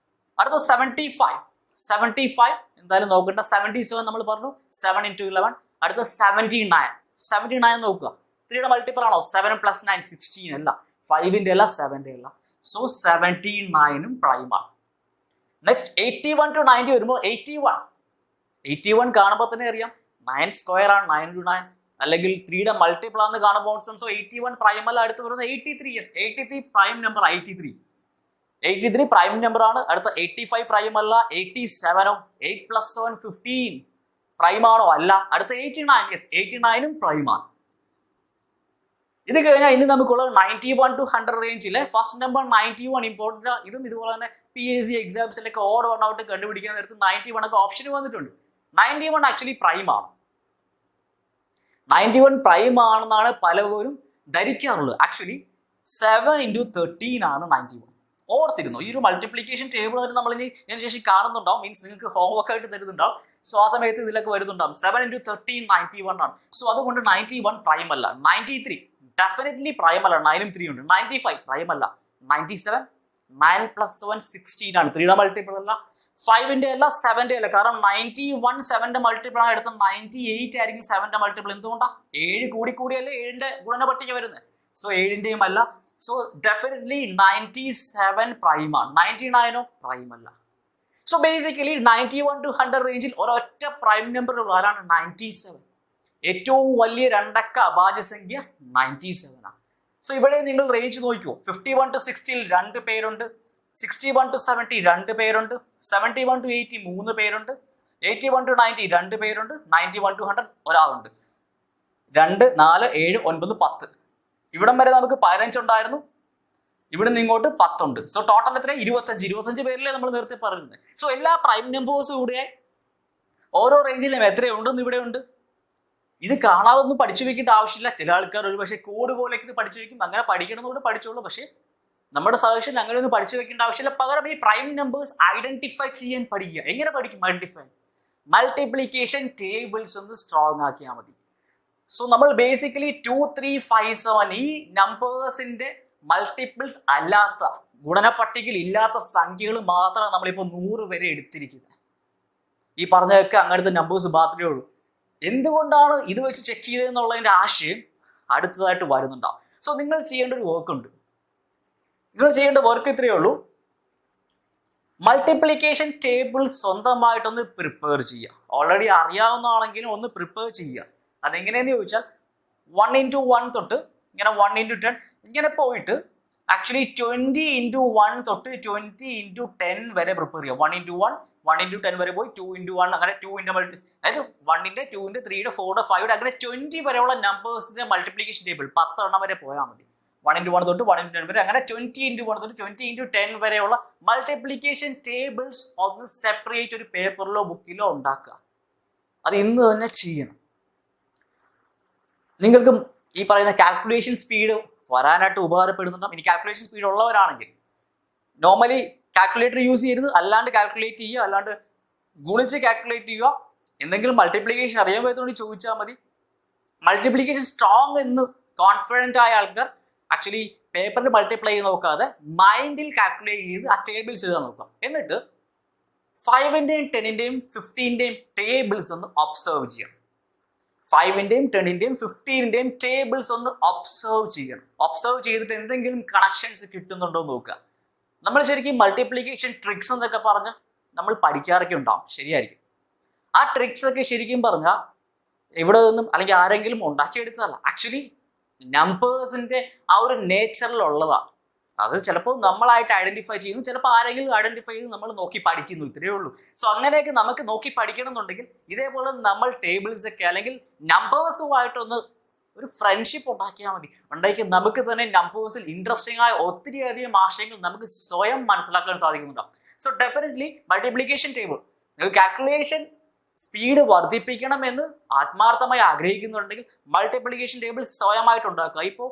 അടുത്ത 75 എന്തായാലും നോക്കണ്ട. 77 നമ്മൾ പറഞ്ഞു, 7 × 11. അടുത്ത 79 നോക്കുക. 3യുടെ മൾട്ടിപ്പിൾ ആണോ? 7 + 9 16 അല്ല, 5ന്റെ അല്ല, 7ന്റെ അല്ല. സോ 79 പ്രൈമാണ്. നെക്സ്റ്റ് 81 to 90 വരുമ്പോൾ 81 കാണുമ്പോൾ തന്നെ അറിയാം 9 സ്ക്വയർ ആണ്, 9 × 9, അല്ലെങ്കിൽ 3യുടെ മൾട്ടിപ്പിൾ ആണെന്ന് കാണുമ്പോൾ. സോ 81 പ്രൈം അല്ല. അടുത്ത് വരുന്നത് 83 പ്രൈം നമ്പർ. 83 പ്രൈം നമ്പർ ആണ്. അടുത്ത 85 പ്രൈം അല്ല. 87 8 + 7 15 പ്രൈം ആണോ? അല്ല. അടുത്ത 89 പ്രൈമാണ്. ഇത് കഴിഞ്ഞാൽ ഇനി നമുക്കുള്ള 91 to 100 റേഞ്ചിലെ ഫസ്റ്റ് നമ്പർ 91 ഇമ്പോർട്ടൻ്റ്. ഇതും ഇതുപോലെ തന്നെ PSC എക്സാംസിലൊക്കെ ഓഡ് വൺ ഔട്ട് കണ്ടുപിടിക്കാൻ നേരത്ത് 91 ഒക്കെ ഓപ്ഷൻ വന്നിട്ടുണ്ട്. 91 ആക്ച്വലി പ്രൈം ആണ്. 91 പ്രൈം ആണെന്നാണ് പലവരും ധരിക്കാറുള്ളത്. ആക്ച്വലി 7 × 13 ആണ് 91. ഓർത്തിരുന്നു. ഈ ഒരു മൾട്ടിപ്ലിക്കേഷൻ ടേബിൾ ആയിട്ട് നമ്മൾ ഇതിന് ശേഷം കാണുന്നുണ്ടാവും. മീൻസ് നിങ്ങൾക്ക് ഹോംവർക്ക് ആയിട്ട് തരുന്നുണ്ടാവും. സോ ആ സമയത്ത് ഇതിലൊക്കെ വരുന്നുണ്ടാവും. 7 × 13 91 ആണ്. സോ അതുകൊണ്ട് 91 പ്രൈം അല്ല. 93 ഡെഫിനറ്റ്ലി പ്രൈം അല്ല. 9 × 3 ഉണ്ട്. 95 പ്രൈം അല്ല. 97 9 + 1 16 ആണ്. 3യുടെ മൾട്ടിപ്പിൾ അല്ല, 5ന്റെ അല്ല, 7ന്റെ അല്ല. കാരണം 91 7ന്റെ മൾട്ടിപ്പിൾ ആണ്. എടുത്ത 98 ആയിരിക്കും 7ന്റെ മൾട്ടിപ്പിൾ. എന്തുകൊണ്ടാ? 7 കൂടിയല്ലേ 7ന്റെ ഗുണനപട്ടിക വരുന്നത്. സോ 7ന്റെയും അല്ല. So definitely 97 പ്രൈമാണ്. 99 പ്രൈം അല്ല. സോ ബേസിക്കലി 91 to 100 റേഞ്ചിൽ ഒരൊറ്റ പ്രൈം നമ്പർ ഉള്ള ആരാണ്? 97. ഏറ്റവും വലിയ രണ്ടക്ക അഭാജ്യസംഖ്യ 97 ആണ്. സോ ഇവിടെ നിങ്ങൾ റേഞ്ച് നോക്കിയോ. 51 to 60 2 പേരുണ്ട്. 61 to 70 2 പേരുണ്ട്. 71 to 80 3 പേരുണ്ട്. 81 to 90 2 പേരുണ്ട്. 91 to 100 ഒരാളുണ്ട്. 2 4 7 9 10. ഇവിടം വരെ നമുക്ക് 15 ഉണ്ടായിരുന്നു. ഇവിടെ നിന്ന് ഇങ്ങോട്ട് 10 ഉണ്ട്. സോ ടോട്ടൽ എത്ര? 25 പേരിലേ നമ്മൾ നേരത്തെ പറയുന്നത്. സോ എല്ലാ പ്രൈം നമ്പേഴ്സും കൂടെ ഓരോ റേഞ്ചിലും എത്രയുണ്ടെന്ന് ഇവിടെ ഉണ്ട്. ഇത് കാണാതൊന്നും പഠിച്ചു വെക്കേണ്ട ആവശ്യമില്ല. ചില ആൾക്കാർ ഒരു പക്ഷേ കോഡ് പോലേക്ക് ഇത് പഠിച്ചു വെക്കും. അങ്ങനെ പഠിക്കണമെന്നുകൊണ്ട് പഠിച്ചോളൂ. പക്ഷേ നമ്മുടെ സജഷൻ അങ്ങനെ ഒന്നും പഠിച്ചു വെക്കേണ്ട ആവശ്യമില്ല. പകരം ഈ പ്രൈം നമ്പേഴ്സ് ഐഡന്റിഫൈ ചെയ്യാൻ പഠിക്കുക. എങ്ങനെ പഠിക്കും? മൾട്ടിപ്ലിക്കേഷൻ ടേബിൾസ് ഒന്ന് സ്ട്രോങ് ആക്കിയാൽ മതി. സോ നമ്മൾ ബേസിക്കലി 2 3 5 7 ഈ നമ്പേഴ്സിന്റെ മൾട്ടിപ്പിൾസ് അല്ലാത്ത, ഗുണനപട്ടികയിൽ ഇല്ലാത്ത സംഖ്യകൾ മാത്രമാണ് നമ്മളിപ്പോൾ 100 വരെ എടുത്തിരിക്കുന്നത്. ഈ പറഞ്ഞതൊക്കെ അങ്ങനത്തെ നമ്പേഴ്സ് മാത്രമേ ഉള്ളൂ. എന്തുകൊണ്ടാണ് ഇത് വെച്ച് ചെക്ക് ചെയ്തതെന്നുള്ളതിൻ്റെ ആശയം അടുത്തതായിട്ട് വരുന്നുണ്ടാവും. സോ നിങ്ങൾ ചെയ്യേണ്ട ഒരു വർക്ക് ഉണ്ട്. നിങ്ങൾ ചെയ്യേണ്ട വർക്ക് ഇത്രയേ ഉള്ളൂ. മൾട്ടിപ്ലിക്കേഷൻ ടേബിൾ സ്വന്തമായിട്ടൊന്ന് പ്രിപ്പയർ ചെയ്യുക. ഓൾറെഡി അറിയാവുന്നതാണെങ്കിലും ഒന്ന് പ്രിപ്പയർ ചെയ്യുക. അതെങ്ങനെയെന്ന് ചോദിച്ചാൽ 1 × 1 തൊട്ട് ഇങ്ങനെ 1 × 10 ഇങ്ങനെ പോയിട്ട് ആക്ച്വലി 20 × 1 തൊട്ട് 20 × 10 വരെ പ്രിപ്പയർ ചെയ്യുക. 1 × 1 1 × 10 വരെ പോയി 2 × 1 അങ്ങനെ 2 × മൾട്ടി, അതായത് 1ന്റെ 2ന്റെ 3യുടെ 4യുടെ 5യുടെ അങ്ങനെ 20 വരെയുള്ള നമ്പേഴ്സിന്റെ മൾട്ടിപ്ലിക്കേഷൻ ടേബിൾ 10 എണ്ണം വരെ പോയാൽ മതി. 1 × 1 തൊട്ട് 1 × 10 വരെ അങ്ങനെ 20 × 1 തൊട്ട് 20 × 10 വരെയുള്ള മൾട്ടിപ്ലിക്കേഷൻ ടേബിൾസ് ഒന്ന് സെപ്പറേറ്റ് ഒരു പേപ്പറിലോ ബുക്കിലോ ഉണ്ടാക്കുക. അത് ഇന്ന് തന്നെ ചെയ്യണം. നിങ്ങൾക്ക് ഈ പറയുന്ന കാൽക്കുലേഷൻ സ്പീഡ് വരാനായിട്ട് ഉപകാരപ്പെടുന്നുണ്ടാവും. ഇനി കാൽക്കുലേഷൻ സ്പീഡ് ഉള്ളവരാണെങ്കിൽ നോർമലി കാൽക്കുലേറ്റർ യൂസ് ചെയ്യരുത്. അല്ലാണ്ട് കാൽക്കുലേറ്റ് ചെയ്യുക, അല്ലാണ്ട് ഗുണിച്ച് കാൽക്കുലേറ്റ് ചെയ്യുക. എന്തെങ്കിലും മൾട്ടിപ്ലിക്കേഷൻ അറിയാൻ പറ്റുന്നതുകൊണ്ട് ചോദിച്ചാൽ മതി. മൾട്ടിപ്ലിക്കേഷൻ സ്ട്രോങ് എന്ന് കോൺഫിഡൻ്റ് ആയ ആൾക്കാർ ആക്ച്വലി പേപ്പറിൽ മൾട്ടിപ്ലൈ ചെയ്ത് നോക്കാതെ മൈൻഡിൽ കാൽക്കുലേറ്റ് ചെയ്ത് ആ ടേബിൾസ് എഴുതാൻ നോക്കാം. എന്നിട്ട് 5ന്റെയും 10ന്റെയും 15ന്റെയും ടേബിൾസ് ഒന്ന് ഒബ്സർവ് ചെയ്യണം. 5ന്റെയും 10ന്റെയും 15ന്റെയും ടേബിൾസ് ഒന്ന് ഒബ്സർവ് ചെയ്യണം. ഒബ്സർവ് ചെയ്തിട്ട് എന്തെങ്കിലും കണക്ഷൻസ് കിട്ടുന്നുണ്ടോ എന്ന് നോക്കുക. നമ്മൾ ശരിക്കും മൾട്ടിപ്ലിക്കേഷൻ ട്രിക്സ് എന്നൊക്കെ പറഞ്ഞ് നമ്മൾ പഠിക്കാറൊക്കെ ഉണ്ടാവും, ശരിയായിരിക്കും. ആ ട്രിക്സ് ഒക്കെ ശരിക്കും പറഞ്ഞാൽ ഇവിടെ നിന്നും അല്ലെങ്കിൽ ആരെങ്കിലും ഉണ്ടാക്കിയെടുത്തതല്ല. ആക്ച്വലി നമ്പേഴ്സിന്റെ ആ ഒരു നേച്ചറിലുള്ളതാണ്. അത് ചിലപ്പോൾ നമ്മളായിട്ട് ഐഡന്റിഫൈ ചെയ്യുന്നു, ചിലപ്പോൾ ആരെങ്കിലും ഐഡന്റിഫൈ ചെയ്ത് നമ്മൾ നോക്കി പഠിക്കുന്നു, ഇത്രയേ ഉള്ളൂ. സോ അങ്ങനെയൊക്കെ നമുക്ക് നോക്കി പഠിക്കണം എന്നുണ്ടെങ്കിൽ ഇതേപോലെ നമ്മൾ ടേബിൾസ് ഒക്കെ അല്ലെങ്കിൽ നമ്പേഴ്സുമായിട്ടൊന്ന് ഒരു ഫ്രണ്ട്ഷിപ്പ് ഉണ്ടാക്കിയാൽ മതി. ഉണ്ടാക്കി നമുക്ക് തന്നെ നമ്പേഴ്സിൽ ഇൻട്രസ്റ്റിംഗ് ആയ ഒത്തിരി അധികം ആശയങ്ങൾ നമുക്ക് സ്വയം മനസ്സിലാക്കാൻ സാധിക്കുന്നുണ്ടാവും. സോ ഡെഫിനറ്റ്ലി മൾട്ടിപ്ലിക്കേഷൻ ടേബിൾ നിങ്ങൾ കാൽക്കുലേഷൻ സ്പീഡ് വർദ്ധിപ്പിക്കണമെന്ന് ആത്മാർത്ഥമായി ആഗ്രഹിക്കുന്നുണ്ടെങ്കിൽ മൾട്ടിപ്ലിക്കേഷൻ ടേബിൾ സ്വയമായിട്ട് ഉണ്ടാക്കുക. ഇപ്പോൾ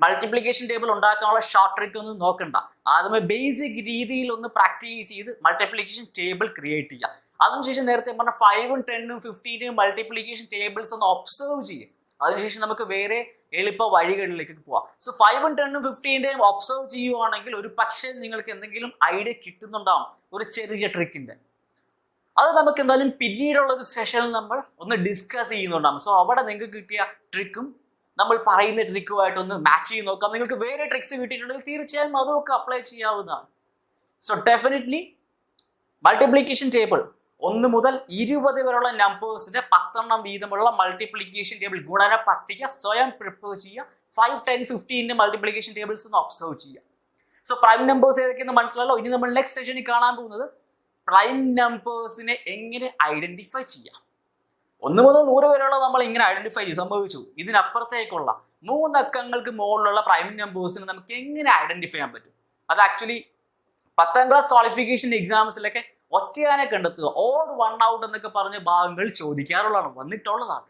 മൾട്ടിപ്ലിക്കേഷൻ ടേബിൾ ഉണ്ടാക്കാനുള്ള ഷോർട്ട് ട്രിക്ക് ഒന്നും നോക്കണ്ട. ആദ്യമേ ബേസിക് രീതിയിൽ ഒന്ന് പ്രാക്ടീസ് ചെയ്ത് മൾട്ടിപ്ലിക്കേഷൻ ടേബിൾ ക്രിയേറ്റ് ചെയ്യുക. അതിനുശേഷം നേരത്തെ പറഞ്ഞ 5ഉം 10ഉം 15ഉം മൾട്ടിപ്ലിക്കേഷൻ ടേബിൾസ് ഒന്ന് ഒബ്സർവ് ചെയ്യുക. അതിനുശേഷം നമുക്ക് വേറെ എളുപ്പ വഴികളിലേക്ക് പോവാം. സോ 5ഉം 10ഉം 15യും ഒബ്സർവ് ചെയ്യുവാണെങ്കിൽ ഒരു പക്ഷേ നിങ്ങൾക്ക് എന്തെങ്കിലും ഐഡിയ കിട്ടുന്നുണ്ടാവും ഒരു ചെറിയ ട്രിക്കിന്റെ. അത് നമുക്ക് എന്തായാലും പിന്നീടുള്ള ഒരു സെഷനിൽ നമ്മൾ ഒന്ന് ഡിസ്കസ് ചെയ്യുന്നുണ്ടാവും. സോ അവിടെ നിങ്ങൾക്ക് കിട്ടിയ ട്രിക്കും നമ്മൾ പറയുന്ന ട്രിക്കുമായിട്ടൊന്ന് മാച്ച് ചെയ്ത് നോക്കാം. നിങ്ങൾക്ക് വേറെ ട്രിക്സ് കിട്ടിയിട്ടുണ്ടെങ്കിൽ തീർച്ചയായും അതൊക്കെ അപ്ലൈ ചെയ്യാവുന്നതാണ്. സോ ഡെഫിനറ്റ്ലി മൾട്ടിപ്ലിക്കേഷൻ ടേബിൾ 1 മുതൽ 20 വരെയുള്ള നമ്പേഴ്സിന്റെ 10 വീതമുള്ള മൾട്ടിപ്ലിക്കേഷൻ ടേബിൾ ഗുണന പട്ടിക സ്വയം പ്രിപ്പയർ ചെയ്യുക. 5, 10, 15 മൾട്ടിപ്ലിക്കേഷൻ ടേബിൾസ് ഒന്ന് ഒബ്സർവ് ചെയ്യുക. സോ പ്രൈം നമ്പേഴ്സ് ഏതൊക്കെയെന്ന് മനസ്സിലല്ലോ. ഇനി നമ്മൾ നെക്സ്റ്റ് സെഷനിൽ കാണാൻ പോകുന്നത് പ്രൈം നമ്പേഴ്സിനെ എങ്ങനെ ഐഡന്റിഫൈ ചെയ്യാം. 1 മുതൽ 100 വരെയുള്ള നമ്മൾ ഇങ്ങനെ ഐഡന്റിഫൈ ചെയ്തു, സംഭവിച്ചു. ഇതിനപ്പുറത്തേക്കുള്ള 3 അക്കങ്ങൾക്ക് മുകളിലുള്ള പ്രൈം നമ്പേഴ്സിനെ നമുക്ക് എങ്ങനെ ഐഡന്റിഫൈ ചെയ്യാൻ പറ്റും? അത് ആക്ച്വലി 10ാം ക്ലാസ് ക്വാളിഫിക്കേഷൻ എക്സാംസിലൊക്കെ ഒറ്റയാനെ കണ്ടെത്തുക, ഓഡ് 1 ഔട്ട് എന്നൊക്കെ പറഞ്ഞ ഭാഗങ്ങൾ ചോദിക്കാറുള്ളതാണ്, വന്നിട്ടുള്ളതാണ്.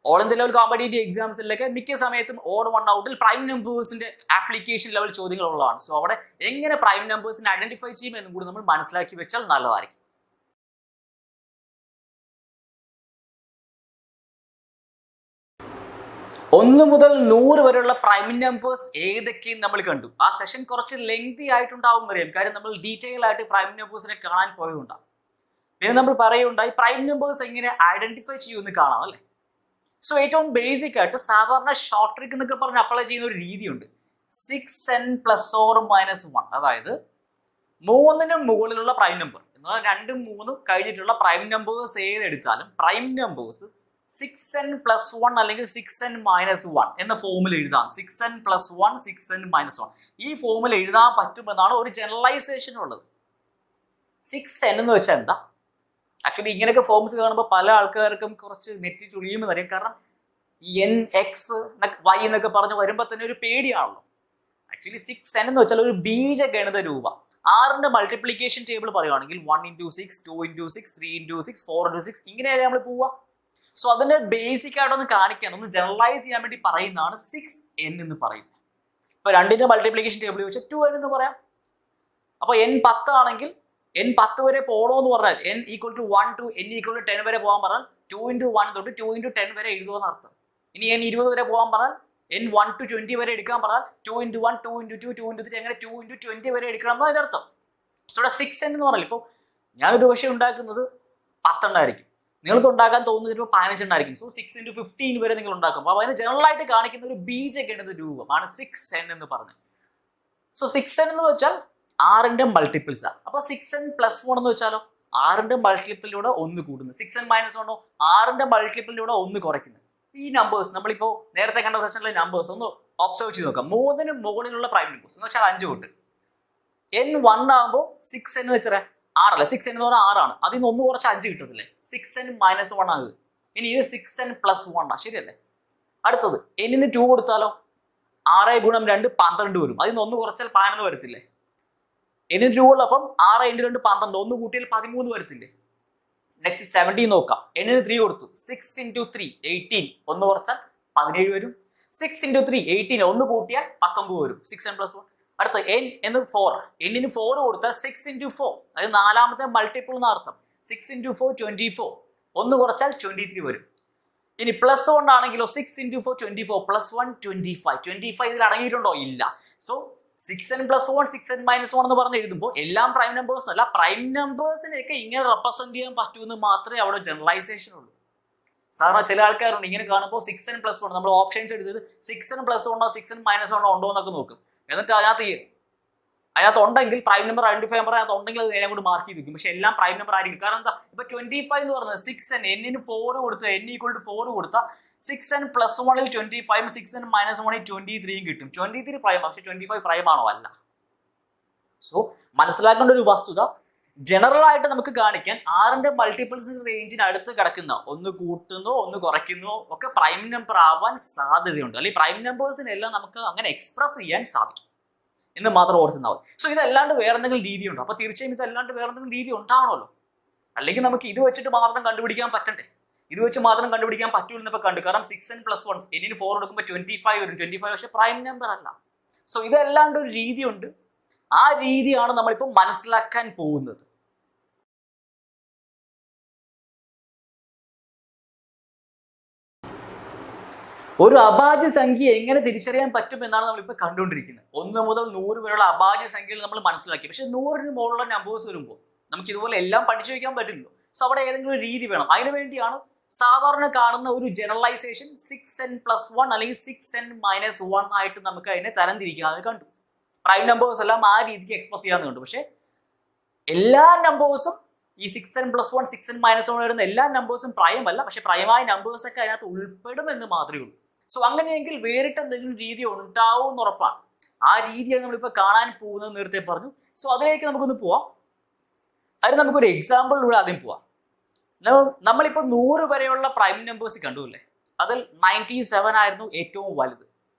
ഓൾ ഇന്ത്യ ലെവൽ കോമ്പറ്റേറ്റീവ് എക്സാംസിലൊക്കെ മിക്ക സമയത്തും ഓഡ് 1 ഔട്ടിൽ പ്രൈം നമ്പേഴ്സിന്റെ ആപ്ലിക്കേഷൻ ലെവൽ ചോദ്യങ്ങളുള്ളതാണ്. സോ അവിടെ എങ്ങനെ പ്രൈം നമ്പേഴ്സിനെ ഐഡന്റിഫൈ ചെയ്യും എന്നും കൂടി നമ്മൾ മനസ്സിലാക്കി വെച്ചാൽ നല്ലതായിരിക്കും. 1 മുതൽ 100 വരെയുള്ള പ്രൈം നമ്പേഴ്സ് ഏതൊക്കെയും നമ്മൾ കണ്ടു. ആ സെഷൻ കുറച്ച് ലെങ്തി ആയിട്ടുണ്ടാവും അറിയാം, കാര്യം നമ്മൾ ഡീറ്റെയിൽ ആയിട്ട് പ്രൈം നമ്പേഴ്സിനെ കാണാൻ പോയുണ്ടാവും. പിന്നെ നമ്മൾ പറയുണ്ടായി പ്രൈം നമ്പേഴ്സ് എങ്ങനെ ഐഡന്റിഫൈ ചെയ്യുമെന്ന് കാണാം അല്ലേ. സോ ഏറ്റവും ബേസിക് ആയിട്ട് സാധാരണ ഷോർട്ട് ട്രിക്ക് എന്നൊക്കെ പറഞ്ഞ് അപ്ലൈ ചെയ്യുന്ന ഒരു രീതിയുണ്ട്. 6n + or -1, അതായത് 3നും മുകളിലുള്ള പ്രൈം നമ്പർ എന്നാൽ 2ഉം 3ഉം കഴിഞ്ഞിട്ടുള്ള പ്രൈം നമ്പേഴ്സ് ഏതെടുത്താലും പ്രൈം നമ്പേഴ്സ് 6n + 1 അല്ലെങ്കിൽ 6n - 1 എന്ന ഫോമിൽ എഴുതാം. 6n + 1 6n - 1 ഈ ഫോമിൽ എഴുതാൻ പറ്റുമെന്നാണ് ഒരു ജനറലൈസേഷൻ ഉള്ളത്. 6n എന്ന് വെച്ചാൽ എന്താ? ആക്ച്വലി ഇങ്ങനെയൊക്കെ ഫോംസ് കാണുമ്പോൾ പല ആൾക്കാർക്കും കുറച്ച് നെറ്റി ചുളിയുമെന്ന് അറിയാം. കാരണം n x y എന്നൊക്കെ പറഞ്ഞ് വരുമ്പോൾ തന്നെ ഒരു പേടിയാണല്ലോ. ആക്ച്വലി 6n എന്ന് വെച്ചാൽ ഒരു ബീജഗണിത രൂപ. 6ന്റെ മൾട്ടിപ്ലിക്കേഷൻ ടേബിൾ പറയുകയാണെങ്കിൽ 1 × 6, 2 × 6, 3 × 6, 4 × 6 ഇങ്ങനെയല്ലേ നമ്മൾ പോവുക. സോ അതിന്റെ ബേസിക് ആയിട്ടൊന്ന് കാണിക്കാൻ, ഒന്ന് ജനറലൈസ് ചെയ്യാൻ വേണ്ടി പറയുന്നതാണ് 6n എന്ന് പറയുന്നത്. ഇപ്പൊ 2ന്റെ മൾട്ടിപ്ലിക്കേഷൻ ടേബിൾ വെച്ചാൽ 2n എന്ന് പറയാം. അപ്പൊ n 10 ആണെങ്കിൽ n 10 വരെ പോകണോ എന്ന് പറഞ്ഞാൽ n = 1 to n = 10 വരെ പോകാൻ പറഞ്ഞാൽ 2 × 1 തൊട്ട് 2 × 10 വരെ എഴുതുമെന്ന് അർത്ഥം. ഇനി n 20 വരെ പോകാൻ പറഞ്ഞാൽ n 1 to 20 വരെ എടുക്കാൻ പറഞ്ഞാൽ 2 × 1, 2 × 2, 2 × 3 അങ്ങനെ 2 × 20 വരെ എടുക്കണം എന്ന് അതിന്റെ അർത്ഥം. സോ ഇവിടെ 6n എന്ന് പറഞ്ഞാൽ ഇപ്പോൾ ഞാനൊരു പക്ഷേ ഉണ്ടാക്കുന്നത് 10 എണ്ണമായിരിക്കും, നിങ്ങൾക്ക് ഉണ്ടാക്കാൻ തോന്നുന്നത് ചിലപ്പോൾ 15 എണ്ണമായിരിക്കും. സോ 6 × 15 വരെ നിങ്ങൾ ഉണ്ടാക്കും. അപ്പോൾ അതിന് ജനറൽ ആയിട്ട് കാണിക്കുന്ന ഒരു ബീജഗണിത രൂപമാണ് 6n എന്ന് പറഞ്ഞത്. സോ 6n എന്ന് വെച്ചാൽ 6ന്റെ മൾട്ടിപ്പിൾസ് ആണ്. അപ്പൊ 6n + 1 എന്ന് വെച്ചാലോ 6ന്റെ മൾട്ടിപ്പിളിലൂടെ 1 കൂടുന്നു. 6n - 1 6ന്റെ മൾട്ടിപ്പിളിലൂടെ 1 കുറയ്ക്കുന്നു. ഈ നമ്പേഴ്സ് നമ്മളിപ്പോ നേരത്തെ കണ്ട സെഷനിലെ നമ്പേഴ്സ് ഒന്ന് ഒബ്സർവ് ചെയ്ത് നോക്കാം. 3നും മുകളിലുള്ള പ്രൈം നമ്പേഴ്സ് എന്ന് വെച്ചാൽ 5 തൊട്ട് n 1 ആകുമ്പോൾ 6n എന്ന് വെച്ചാൽ 6 അല്ലേ. 6n എന്ന് പറഞ്ഞാൽ 6 ആണ്. അതിൽ നിന്ന് 1 കുറച്ച് 5 കിട്ടുന്നില്ലേ, 6n - 1 ആകുത്. ഇനി ഇത് 6n + 1 ആണ്, ശരിയല്ലേ. അടുത്തത് n-ന് 2 കൊടുത്താലോ 6 × 2 12 വരും. അതിൽ നിന്ന് 1 കുറച്ചാൽ 11 വരത്തില്ലേ. n-ന് 2 ഉള്ളപ്പം 6 × 2 12, 1 കൂട്ടിയാൽ 13 വരത്തില്ലേ. നെക്സ്റ്റ് 17 നോക്കാം. n-ന് 3 കൊടുത്തു, 6 × 3 18, 1 കുറച്ചാൽ 17 വരും. 6 × 3 18, 1 കൂട്ടിയാൽ 19 വരും. 6n + 1. അടുത്ത n എന്ന് 4, n-ന് 4 കൊടുത്താൽ 6 × 4, അതായത് 4ാമത്തെ മൾട്ടിപ്പിൾ എന്ന അർത്ഥം. 6 × 4 24, 1 കുറച്ചാൽ 23 വരും. ഇനി +1 ആണെങ്കിലോ 6 × 4 24 +1 25. 25 ഇതിൽ അടങ്ങിയിട്ടുണ്ടോ? ഇല്ല. സോ 6n + 1 6n - 1 എന്ന് പറഞ്ഞ് എഴുതുമ്പോൾ എല്ലാം പ്രൈം നമ്പേഴ്സ് അല്ല, പ്രൈം നമ്പേഴ്സിനെയൊക്കെ ഇങ്ങനെ റെപ്രസെന്റ് ചെയ്യാൻ പറ്റുമെന്ന് മാത്രമേ അവിടെ ജനറലൈസേഷൻ ഉള്ളൂ. സാധാരണ ചില ആൾക്കാരുണ്ട് ഇങ്ങനെ കാണുമ്പോൾ 6n + 1 നമ്മൾ ഓപ്ഷൻസ് എടുത്തത് 6n + 1 6n - 1 ഉണ്ടോ എന്നൊക്കെ നോക്കും. എന്നിട്ട് അതിനകത്ത് അതിനകത്ത് ഉണ്ടെങ്കിൽ പ്രൈം നമ്പർ ഐഡന്റിഫൈ നമ്പർ അതിനകത്ത് ഉണ്ടെങ്കിൽ അത് നേരെ കൊണ്ട് മാർക്ക് ചെയ്ത് വെക്കും. പക്ഷെ എല്ലാം പ്രൈം നമ്പർ ആയിരിക്കും. കാരണം എന്താ, ഇപ്പൊ 25 എന്ന് പറയുന്നത് 6n, എന്നിന് 4 കൊടുത്ത് n = 4 കൊടുത്താൽ 6n + 1 25, 6n - 1 23 കിട്ടും. 23 പ്രൈം, പക്ഷെ 25 പ്രൈം ആണോ? അല്ല. സോ മനസ്സിലാക്കേണ്ട ഒരു വസ്തുത, ജനറൽ ആയിട്ട് നമുക്ക് കാണിക്കാൻ ആറിന്റെ മൾട്ടിപ്പിൾസ് റേഞ്ചിന് അടുത്ത് കിടക്കുന്ന, ഒന്ന് കൂട്ടുന്നോ ഒന്ന് കുറയ്ക്കുന്നോ ഒക്കെ പ്രൈം നമ്പർ ആവാൻ സാധ്യതയുണ്ട്. അല്ലെങ്കിൽ പ്രൈം നമ്പേഴ്സിനെല്ലാം നമുക്ക് അങ്ങനെ എക്സ്പ്രസ് ചെയ്യാൻ സാധിക്കും എന്ന് മാത്രം ഓർത്തുണ്ടാവും. സോ ഇതല്ലാണ്ട് വേറെ എന്തെങ്കിലും രീതി ഉണ്ടോ? അപ്പൊ തീർച്ചയായും ഇതല്ലാണ്ട് വേറെ എന്തെങ്കിലും രീതി ഉണ്ടാവണമല്ലോ. അല്ലെങ്കിൽ നമുക്ക് ഇത് വെച്ചിട്ട് മാത്രം കണ്ടുപിടിക്കാൻ പറ്റണ്ടേ? ഇത് വെച്ച് മാത്രം കണ്ടുപിടിക്കാൻ പറ്റൂലെന്നപ്പോൾ കണ്ടു. കാരണം 6n + 1, എന്നിന് 4 കൊടുക്കുമ്പോൾ 25 വരും. 25 പക്ഷെ പ്രൈം നമ്പർ അല്ല. സോ ഇതല്ലാണ്ട് ഒരു രീതിയുണ്ട്. ആ രീതിയാണ് നമ്മളിപ്പോൾ മനസ്സിലാക്കാൻ പോകുന്നത്. ഒരു അഭാജ്യ സംഖ്യ എങ്ങനെ തിരിച്ചറിയാൻ പറ്റും എന്നാണ് നമ്മളിപ്പോൾ കണ്ടുകൊണ്ടിരിക്കുന്നത്. 1 മുതൽ 100 വരെയുള്ള അഭാജ്യ സംഖ്യകൾ നമ്മൾ മനസ്സിലാക്കി. പക്ഷെ 100ന് മുകളിലുള്ള നമ്പേഴ്സ് വരുമ്പോൾ നമുക്ക് ഇതുപോലെ എല്ലാം പഠിച്ചു വയ്ക്കാൻ പറ്റില്ലല്ലോ. സോ അവിടെ ഏതെങ്കിലും രീതി വേണം. അതിനു വേണ്ടിയാണ് സാധാരണ കാണുന്ന ഒരു ജനറലൈസേഷൻ 6n + 1 അല്ലെങ്കിൽ 6n - 1 ആയിട്ട് നമുക്ക് അതിനെ തരംതിരിക്കാതെ കണ്ടു. പ്രൈം നമ്പേഴ്സ് എല്ലാം ആ രീതിക്ക് എക്സ്പ്രസ് ചെയ്യാന്ന് കണ്ടു. പക്ഷെ എല്ലാ നമ്പേഴ്സും ഈ 6n + 1, 6n - 1 വരുന്ന എല്ലാ നമ്പേഴ്സും പ്രൈം അല്ല. പക്ഷെ പ്രൈമായ നമ്പേഴ്സ് ഒക്കെ അതിനകത്ത് ഉൾപ്പെടും എന്ന് മാത്രമേ ഉള്ളൂ. സോ അങ്ങനെയെങ്കിൽ വേറിട്ട് എന്തെങ്കിലും രീതി ഉണ്ടാവും എന്ന് ഉറപ്പാണ്. ആ രീതിയാണ് നമ്മളിപ്പോൾ കാണാൻ പോകുന്നത് നേരത്തെ പറഞ്ഞു. സോ അതിലേക്ക് നമുക്കൊന്ന് പോവാം. അതിന് നമുക്കൊരു എക്സാമ്പിളിലൂടെ ആദ്യം പോവാം. നമ്മളിപ്പോൾ 100 വരെയുള്ള പ്രൈം നമ്പേഴ്സ് കണ്ടുല്ലേ, അതിൽ 97 ആയിരുന്നു ഏറ്റവും വലുത്.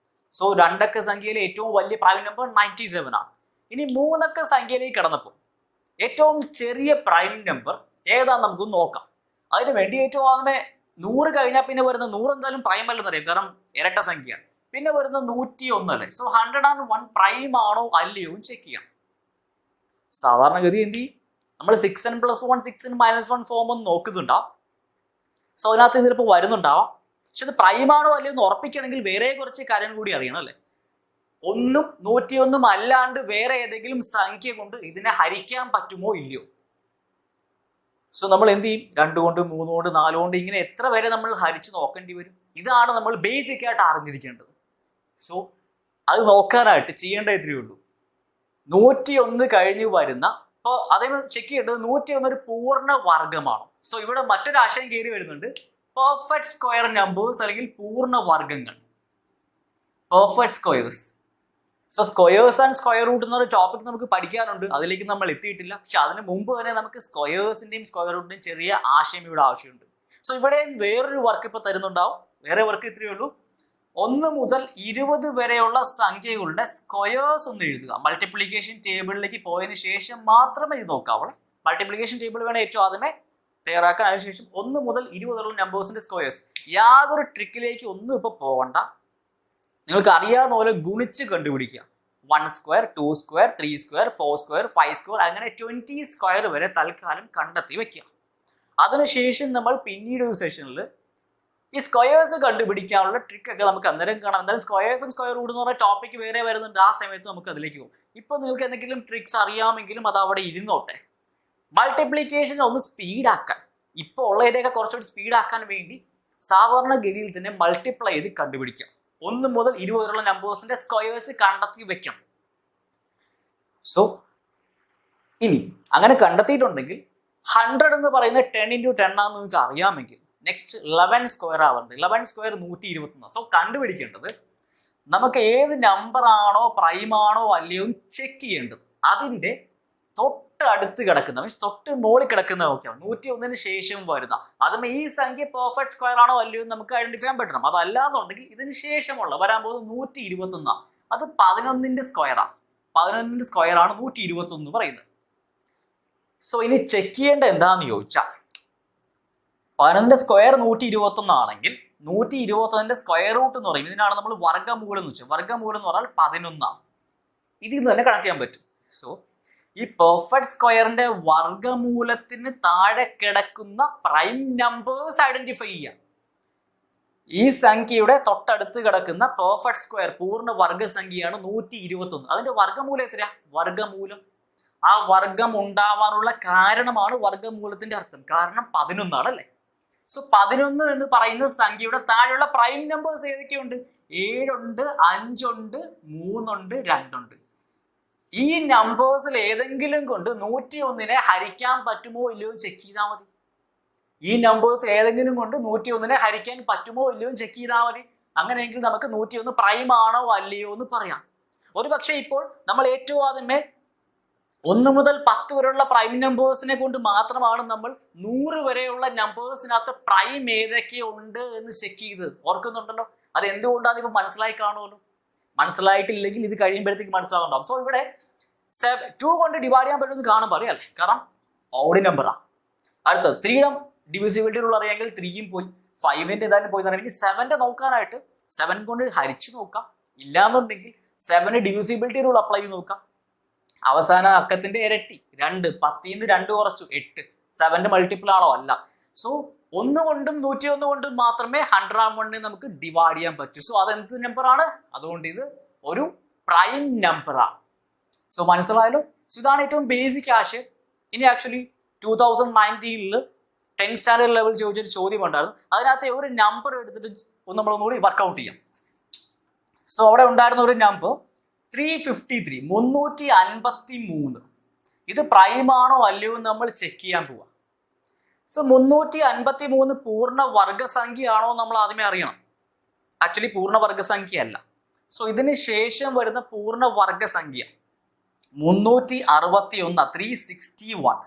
സോ 2 അക്ക സംഖ്യയിലെ ഏറ്റവും വലിയ പ്രൈം നമ്പർ 97 ആണ്. ഇനി 3 അക്ക സംഖ്യയിലേക്ക് കടന്നപ്പോൾ ഏറ്റവും ചെറിയ പ്രൈം നമ്പർ ഏതാന്ന് നമുക്കൊന്ന് നോക്കാം. അതിനു വേണ്ടി ഏറ്റവും ആദ്യമേ 100 കഴിഞ്ഞാൽ പിന്നെ വരുന്ന 100 എന്തായാലും പ്രൈം അല്ലെന്നറിയാം, കാരണം ഇരട്ട സംഖ്യയാണ്. പിന്നെ വരുന്ന 101 അല്ലേ. സോ 101 പ്രൈം ആണോ അല്ലയോ ചെക്ക് ചെയ്യാം. സാധാരണഗതി എന്ത് ചെയ്യും, നമ്മൾ 6n + 1, 6n - 1 ഫോം ഒന്ന് നോക്കുന്നുണ്ടാവും. സോ അതിനകത്ത് ഇതിലിപ്പോൾ വരുന്നുണ്ടാവാം. പക്ഷെ അത് പ്രൈം ആണോ അല്ലയോ എന്ന് ഉറപ്പിക്കണമെങ്കിൽ വേറെ കുറച്ച് കാര്യം കൂടി അറിയണം അല്ലേ. 1ഉം 101ഉം അല്ലാണ്ട് വേറെ ഏതെങ്കിലും സംഖ്യ കൊണ്ട് ഇതിനെ ഹരിക്കാൻ പറ്റുമോ ഇല്ലയോ. സോ നമ്മൾ എന്ത് ചെയ്യും, 2 കൊണ്ട് 3 കൊണ്ട് 4 കൊണ്ട് ഇങ്ങനെ എത്ര വരെ നമ്മൾ ഹരിച്ച് നോക്കേണ്ടി വരും. ഇതാണ് നമ്മൾ ബേസിക് ആയിട്ട് അറിഞ്ഞിരിക്കേണ്ടത്. സോ അത് നോക്കാനായിട്ട് ചെയ്യേണ്ട ഇത്രയേ ഉള്ളൂ. 101 കഴിഞ്ഞ് വരുന്ന, അപ്പോൾ അതേപോലെ ചെക്ക് ചെയ്യേണ്ടത് 101 ഒരു പൂർണ്ണ വർഗമാണോ. സോ ഇവിടെ മറ്റൊരു ആശയം കയറി വരുന്നുണ്ട്, പെർഫെക്റ്റ് സ്ക്വയർ നമ്പേഴ്സ് അല്ലെങ്കിൽ പൂർണ്ണ വർഗങ്ങൾ, perfect squares. So squares and square root എന്നൊരു ടോപ്പിക് നമുക്ക് പഠിക്കാനുണ്ട്. അതിലേക്ക് നമ്മൾ എത്തിയിട്ടില്ല. പക്ഷെ അതിന് മുമ്പ് തന്നെ നമുക്ക് സ്ക്വയേഴ്സിന്റെയും സ്ക്വയർ റൂട്ടിന്റെയും ചെറിയ ആശയം ഇവിടെ ആവശ്യമുണ്ട്. സോ ഇവിടെ വേറൊരു വർക്ക് ഇപ്പോൾ തരുന്നുണ്ടാവും. വേറെ വർക്ക് ഇത്രയേ ഉള്ളൂ, 1 മുതൽ 20 വരെയുള്ള സംഖ്യകളുടെ സ്ക്വയേഴ്സ് ഒന്ന് എഴുതുക. മൾട്ടിപ്ലിക്കേഷൻ ടേബിളിലേക്ക് പോയതിനു ശേഷം മാത്രമേ ഇത് നോക്കാവുള്ളൂ. മൾട്ടിപ്ലിക്കേഷൻ ടേബിൾ വേണം ഏറ്റവും ആദ്യമേ തയ്യാറാക്കാൻ. അതിനുശേഷം 1 മുതൽ 20 വരെയുള്ള നമ്പേഴ്സിന്റെ സ്ക്വയേഴ്സ്. യാതൊരു ട്രിക്കിലേക്ക് ഒന്നും ഇപ്പോൾ പോകണ്ട. നിങ്ങൾക്ക് അറിയാവുന്ന പോലെ ഗുണിച്ച് കണ്ടുപിടിക്കുക. 1 square, 2 square, 3 square, 4 square, 5 square, അങ്ങനെ 20 സ്ക്വയർ വരെ തൽക്കാലം കണ്ടെത്തി വെക്കുക. അതിനുശേഷം നമ്മൾ പിന്നീട് ഒരു സെഷനിൽ ഈ സ്ക്വയേഴ്സ് കണ്ടുപിടിക്കാനുള്ള ട്രിക്കൊക്കെ നമുക്ക് അന്നേരം കാണാം. എന്തായാലും സ്ക്വയേഴ്സും സ്ക്വയർ റൂട്ട് എന്ന് പറഞ്ഞ ടോപ്പിക് വേറെ വരുന്നുണ്ട്. ആ സമയത്ത് നമുക്ക് അതിലേക്ക് പോകും. ഇപ്പോൾ നിങ്ങൾക്ക് എന്തെങ്കിലും ട്രിക്സ് അറിയാമെങ്കിലും അത് അവിടെ ഇരുന്നോട്ടെ. മൾട്ടിപ്ലിക്കേഷൻ ഒന്ന് സ്പീഡാക്കാൻ, ഇപ്പോൾ ഉള്ളതിൻ്റെയൊക്കെ കുറച്ചുകൂടി സ്പീഡാക്കാൻ വേണ്ടി സാധാരണഗതിയിൽ തന്നെ മൾട്ടിപ്ലൈ ചെയ്ത് കണ്ടുപിടിക്കാം. 1 മുതൽ 20 വരെയുള്ള നമ്പേഴ്സിന്റെ സ്ക്വയേഴ്സ് കണ്ടെത്തി വെക്കണം. സോ ഇനി അങ്ങനെ കണ്ടെത്തിയിട്ടുണ്ടെങ്കിൽ 100 എന്ന് പറയുന്നത് 10 × 10 ആണെന്ന് നിങ്ങൾക്ക് അറിയാമെങ്കിൽ നെക്സ്റ്റ് 11 സ്ക്വയർ ആവുന്നുണ്ട്. 11 സ്ക്വയർ 121. സോ കണ്ടുപിടിക്കേണ്ടത് നമുക്ക് ഏത് നമ്പർ ആണോ പ്രൈം ആണോ അല്ലയോ ചെക്ക് ചെയ്യേണ്ടത് അതിന്റെ തൊട്ടടുത്ത് കിടക്കുന്ന, മീൻസ് തൊട്ട് മുകളിൽ കിടക്കുന്ന നോക്കിയാണ് 101 ശേഷം വരുന്ന. അതും ഈ സംഖ്യ പെർഫെക്റ്റ് സ്ക്വയർ ആണോ അല്ലയോ നമുക്ക് ഐഡന്റിഫൈ ചെയ്യാൻ പറ്റണം. അതല്ലാന്നുണ്ടെങ്കിൽ ഇതിന് ശേഷമുള്ള വരാൻ പോകുന്നത് 121. അത് 11ന്റെ സ്ക്വയറാണ്. 11ന്റെ സ്ക്വയർ ആണ് 121 പറയുന്നത്. സോ ഇനി ചെക്ക് ചെയ്യേണ്ട എന്താന്ന് ചോദിച്ചാൽ 11ന്റെ സ്ക്വയർ 121 ആണെങ്കിൽ 121ന്റെ സ്ക്വയർ റൂട്ട് എന്ന് പറയും. ഇതിനാണ് നമ്മൾ വർഗ്ഗമൂലം എന്ന് വെച്ചാൽ. വർഗ്ഗമൂലം എന്ന് പറഞ്ഞാൽ 11. ഇതിൽ നിന്ന് തന്നെ കണക്ട് ചെയ്യാൻ പറ്റും. സോ ഈ പെർഫെക്റ്റ് സ്ക്വയറിന്റെ വർഗ്ഗമൂലത്തിന് താഴെ കിടക്കുന്ന പ്രൈം നമ്പേഴ്സ് ഐഡന്റിഫൈ ചെയ്യാം. ഈ സംഖ്യയുടെ തൊട്ടടുത്ത് കിടക്കുന്ന പെർഫെക്റ്റ് സ്ക്വയർ പൂർണ്ണ വർഗ്ഗസംഖ്യയാണ് 121. അതിന്റെ വർഗ്ഗമൂലം എത്രയാ? വർഗ്ഗമൂലം. ആ വർഗ്ഗം ഉണ്ടാവാനുള്ള കാരണമാണ് വർഗ്ഗമൂലത്തിന്റെ അർത്ഥം. കാരണം 11 ആണല്ലേ. സോ 11 എന്ന് പറയുന്ന സംഖ്യയുടെ താഴെയുള്ള പ്രൈം നമ്പേഴ്സ് ഏതൊക്കെയുണ്ട്? 7 ഉണ്ട്, 5 ഉണ്ട്, 3 ഉണ്ട്, 2 ഉണ്ട്. ഈ നമ്പേഴ്സിൽ ഏതെങ്കിലും കൊണ്ട് 101 ഹരിക്കാൻ പറ്റുമോ ഇല്ലയോ ചെക്ക് ചെയ്താൽ മതി. ഈ നമ്പേഴ്സ് ഏതെങ്കിലും കൊണ്ട് 101 ഹരിക്കാൻ പറ്റുമോ ഇല്ലയോ ചെക്ക് ചെയ്താൽ മതി. അങ്ങനെയെങ്കിൽ നമുക്ക് 101 പ്രൈം ആണോ അല്ലയോ എന്ന് പറയാം. ഒരു പക്ഷേ ഇപ്പോൾ നമ്മൾ ഏറ്റവും ആദ്യമേ 1 മുതൽ 10 വരെയുള്ള പ്രൈം നമ്പേഴ്സിനെ കൊണ്ട് മാത്രമാണ് നമ്മൾ 100 വരെയുള്ള നമ്പേഴ്സിനകത്ത് പ്രൈം ഏതൊക്കെ ഉണ്ട് എന്ന് ചെക്ക് ചെയ്ത് ഓർക്കുന്നുണ്ടല്ലോ. അത് എന്തുകൊണ്ടാണ് ഇപ്പൊ മനസ്സിലായി കാണുമല്ലോ. മനസ്സിലായിട്ടില്ലെങ്കിൽ ഇത് കഴിയുമ്പോഴത്തേക്ക് മനസ്സിലാകുന്നുണ്ടാവും. സോ ഇവിടെ 2 കൊണ്ട് ഡിവൈഡ് ചെയ്യാൻ പറ്റുമെന്ന് കാണുമ്പോൾ അറിയാല്ലേ, കാരണം ഓഡ് നമ്പറാണ്. അടുത്തത് 3യുടെ ഡിവിസിബിലിറ്റി റൂൾ അറിയാമെങ്കിൽ 3യും പോയി, 5ന്റെ ഏതായാലും പോയി തരാം. ഇനി 7ന്റെ നോക്കാനായിട്ട് 7 കൊണ്ട് ഹരിച്ചു നോക്കാം. ഇല്ലാന്നുണ്ടെങ്കിൽ 7 ഡിവിസിബിലിറ്റി റൂൾ അപ്ലൈ ചെയ്ത് നോക്കാം. അവസാന അക്കത്തിന്റെ ഇരട്ടി 2, 10ന്ന് 2 കുറച്ചു 8, 7ന്റെ മൾട്ടിപ്പിൾ ആണോ അല്ല. സോ 1 കൊണ്ടും 101 കൊണ്ടും മാത്രമേ 101 നമുക്ക് ഡിവൈഡ് ചെയ്യാൻ പറ്റൂ. സോ അതെന്ത് നമ്പറാണ്? അതുകൊണ്ട് ഇത് ഒരു പ്രൈം നമ്പറാണ്. സോ മനസ്സിലായല്ലോ. സോ ഇതാണ് ഏറ്റവും ബേസിക് ആശയം. ഇനി ആക്ച്വലി 2019 10th സ്റ്റാൻഡേർഡ് ലെവൽ ചോദിച്ചൊരു ചോദ്യം ഉണ്ടായിരുന്നു. അതിനകത്ത് ഒരു നമ്പർ എടുത്തിട്ട് നമ്മളൊന്നുകൂടി വർക്കൗട്ട് ചെയ്യാം. സോ അവിടെ ഉണ്ടായിരുന്ന ഒരു നമ്പർ 353, 353. ഇത് പ്രൈം ആണോ അല്ലയോ എന്ന് നമ്മൾ ചെക്ക് ചെയ്യാൻ പോവാം. സോ 353 പൂർണ്ണ വർഗസംഖ്യ ആണോ നമ്മൾ ആദ്യമേ അറിയണം. ആക്ച്വലി പൂർണ്ണ വർഗസംഖ്യ അല്ല. സോ ഇതിന് ശേഷം വരുന്ന പൂർണ്ണ വർഗസംഖ്യ 361, 361.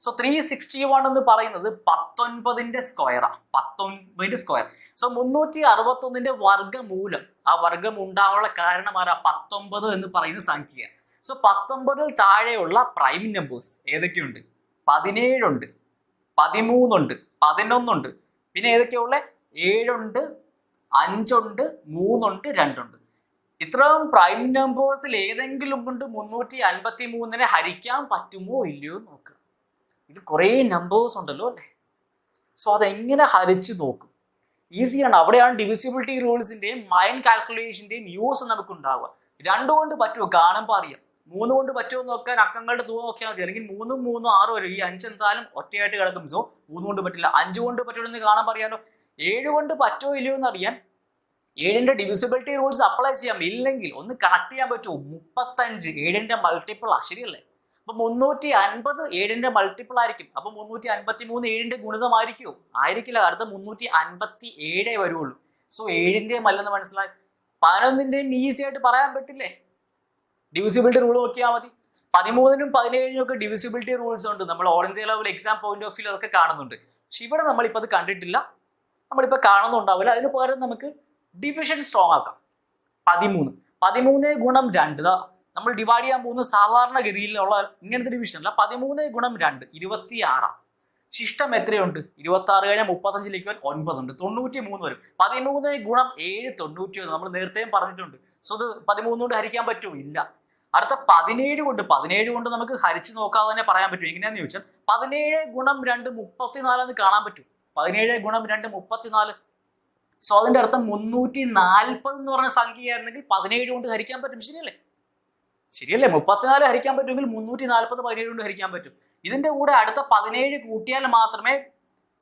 സോ 361 എന്ന് പറയുന്നത് 19ന്റെ സ്ക്വയറാണ്. 19ന്റെ സ്ക്വയർ. സോ 361ന്റെ വർഗമൂലം, ആ വർഗം ഉണ്ടാവാനുള്ള കാരണം ആരാ? 19 എന്ന് പറയുന്ന സംഖ്യ. സോ 19ൽ താഴെയുള്ള പ്രൈം നമ്പേഴ്സ് ഏതൊക്കെയുണ്ട്? 17 ഉണ്ട്, 13 ഉണ്ട്, 11 ഉണ്ട്. പിന്നെ ഏതൊക്കെയുള്ള? 7 ഉണ്ട്, 5 ഉണ്ട്, 3 ഉണ്ട്, 2 ഉണ്ട്. ഇത്രയും പ്രൈം നമ്പേഴ്സിൽ ഏതെങ്കിലും കൊണ്ട് 353 ഹരിക്കാൻ പറ്റുമോ ഇല്ലയോ നോക്കുക. ഇത് കുറേ നമ്പേഴ്സ് ഉണ്ടല്ലോ അല്ലേ. സോ അതെങ്ങനെ ഹരിച്ചു നോക്കും? ഈസിയാണ്. അവിടെയാണ് ഡിവിസിബിലിറ്റി റൂൾസിന്റെയും മൈൻഡ് കാൽക്കുലേഷന്റെയും യൂസ് നമുക്ക് ഉണ്ടാവുക. 2 കൊണ്ട് പറ്റുമോ? കാണുമ്പോൾ അറിയാം. 3 കൊണ്ട് പറ്റുമോ നോക്കാൻ അക്കങ്ങളുടെ തൂക്കം നോക്കിയാൽ മതി. അല്ലെങ്കിൽ 3, 3, 6 വരും. ഈ 5 എന്തായാലും ഒറ്റയായിട്ട് കിടക്കും. സോ 3 കൊണ്ട് പറ്റില്ല. 5 കൊണ്ട് പറ്റുമെന്ന് കാണാൻ പറയാലോ. 7 കൊണ്ട് പറ്റുമോ ഇല്ലയോ എന്ന് അറിയാൻ 7ന്റെ ഡിവിസിബിലിറ്റി റൂൾസ് അപ്ലൈ ചെയ്യാം. ഇല്ലെങ്കിൽ ഒന്ന് കണക്ട് ചെയ്യാൻ പറ്റുമോ? 35 7ന്റെ മൾട്ടിപ്പിളാ, ശരിയല്ലേ? അപ്പൊ 350 7ന്റെ മൾട്ടിപ്പിൾ ആയിരിക്കും. അപ്പൊ 353 7ന്റെ ഗുണിതമായിരിക്കുമോ? ആയിരിക്കില്ല. അടുത്ത 357 വരുള്ളൂ. സോ 7ന്റെയും അല്ലെന്ന് മനസ്സിലായി. 11ന്റെയും ഈസി ആയിട്ട് പറയാൻ പറ്റില്ലേ? ഡിവിസിബിലിറ്റി റൂൾ നോക്കിയാൽ മതി. 13നും 17നും ഒക്കെ ഡിവിസിബിലിറ്റി റൂൾസ് ഉണ്ട്. നമ്മൾ all India level exam point of view അതൊക്കെ കാണുന്നുണ്ട്. പക്ഷെ ഇവിടെ നമ്മളിപ്പോൾ അത് കണ്ടിട്ടില്ല, നമ്മളിപ്പോൾ കാണുന്നുണ്ടാവില്ല. അതിന് പകരം നമുക്ക് ഡിവിഷൻ സ്ട്രോങ് ആക്കാം. 13 ഗുണം 2 നമ്മൾ ഡിവൈഡ് ചെയ്യാൻ പോകുന്ന സാധാരണഗതിയിലുള്ള ഇങ്ങനത്തെ ഡിവിഷൻ അല്ല. 13 ഗുണം 2 26. ശിഷ്ടം എത്രയുണ്ട്? 26 കഴിഞ്ഞാൽ 35ലേക്ക് വരാൻ 9 ഉണ്ട്, 93 വരും. 13 ഗുണം 7 91. നമ്മൾ നേരത്തെയും പറഞ്ഞിട്ടുണ്ട്. സോ അത് 13 കൊണ്ട് ഹരിക്കാൻ പറ്റുമോ? ഇല്ല. അടുത്ത 17 കൊണ്ട് നമുക്ക് ഹരിച്ചു നോക്കാതെ തന്നെ പറയാൻ പറ്റും. എങ്ങനെയാന്ന് ചോദിച്ചാൽ 17 ഗുണം 2 34 എന്ന് കാണാൻ പറ്റും. 17 ഗുണം 2 34. സോ അതിന്റെ അർത്ഥം 340 എന്ന് പറഞ്ഞ സംഖ്യയായിരുന്നെങ്കിൽ 17 കൊണ്ട് ഹരിക്കാൻ പറ്റും. ശരിയല്ലേ? 34 ഹരിക്കാൻ പറ്റുമെങ്കിൽ 340 17 കൊണ്ട് ഹരിക്കാൻ പറ്റും. ഇതിന്റെ കൂടെ അടുത്ത 17 കൂട്ടിയാൽ മാത്രമേ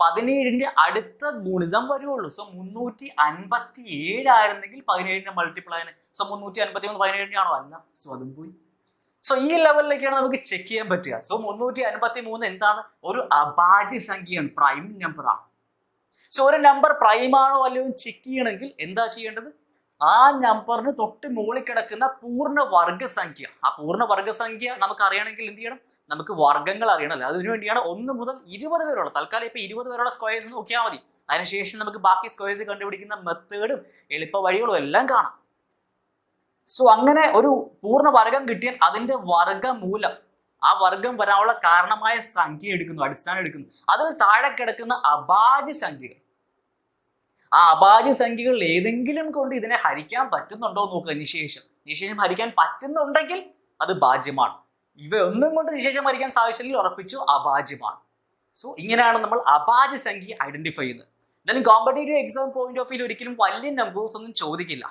17ന്റെ അടുത്ത ഗുണിതം വരുള്ളൂ. സോ 357 ആയിരുന്നെങ്കിൽ 17ന്റെ മൾട്ടിപ്പിൾ ആയിരുന്നു. സോ 353 17ന്റെ ആണോ? അല്ല. സോ അതും പോയി. സോ ഈ ലെവലിലേക്കാണ് നമുക്ക് ചെക്ക് ചെയ്യാൻ പറ്റുക. സോ 353 എന്താണ്? ഒരു അഭാജ്യ സംഖ്യയാണ്, പ്രൈം നമ്പറാണ്. സോ ഒരു നമ്പർ പ്രൈം ആണോ അല്ലയോ ചെക്ക് ചെയ്യണമെങ്കിൽ എന്താ ചെയ്യേണ്ടത്? ആ നമ്പറിന് തൊട്ട് മുകളിൽ കിടക്കുന്ന പൂർണ്ണ വർഗസംഖ്യ, ആ പൂർണ്ണ വർഗസംഖ്യ നമുക്ക് അറിയണമെങ്കിൽ എന്ത് ചെയ്യണം? നമുക്ക് വർഗ്ഗങ്ങൾ അറിയണമല്ലോ. അതിനു വേണ്ടിയാണ് 1 മുതൽ 20 വരെയുള്ള, തൽക്കാലം ഇപ്പൊ 20 വരെയുള്ള സ്ക്വയേഴ്സ് നോക്കിയാൽ മതി. അതിനുശേഷം നമുക്ക് ബാക്കി സ്ക്വയേഴ്സ് കണ്ടുപിടിക്കുന്ന മെത്തേഡും എളുപ്പ വഴികളും എല്ലാം കാണാം. സോ അങ്ങനെ ഒരു പൂർണ്ണ വർഗം കിട്ടിയാൽ അതിന്റെ വർഗ്ഗമൂലം, ആ വർഗം വരാനുള്ള കാരണമായ സംഖ്യ എടുക്കുന്നു, അടിസ്ഥാനം എടുക്കുന്നു. അതിൽ താഴെ കിടക്കുന്ന അഭാജ്യ സംഖ്യകൾ, ആ അഭാജ്യ സംഖ്യകൾ ഏതെങ്കിലും കൊണ്ട് ഇതിനെ ഹരിക്കാൻ പറ്റുന്നുണ്ടോ നോക്കുക. നിശേഷം ഹരിക്കാൻ പറ്റുന്നുണ്ടെങ്കിൽ അത് ഭാജ്യമാണ്. ഇവ ഒന്നും കൊണ്ട് നിശേഷം ഹരിക്കാൻ സാധിച്ചില്ലെങ്കിൽ ഉറപ്പിച്ചു അഭാജ്യമാണ്. സോ ഇങ്ങനെയാണ് നമ്മൾ അഭാജ്യ സംഖ്യ ഐഡന്റിഫൈ ചെയ്യുന്നത്. എന്തായാലും competitive exam point of view ഒരിക്കലും വലിയ നമ്പേഴ്സ് ഒന്നും ചോദിക്കില്ല.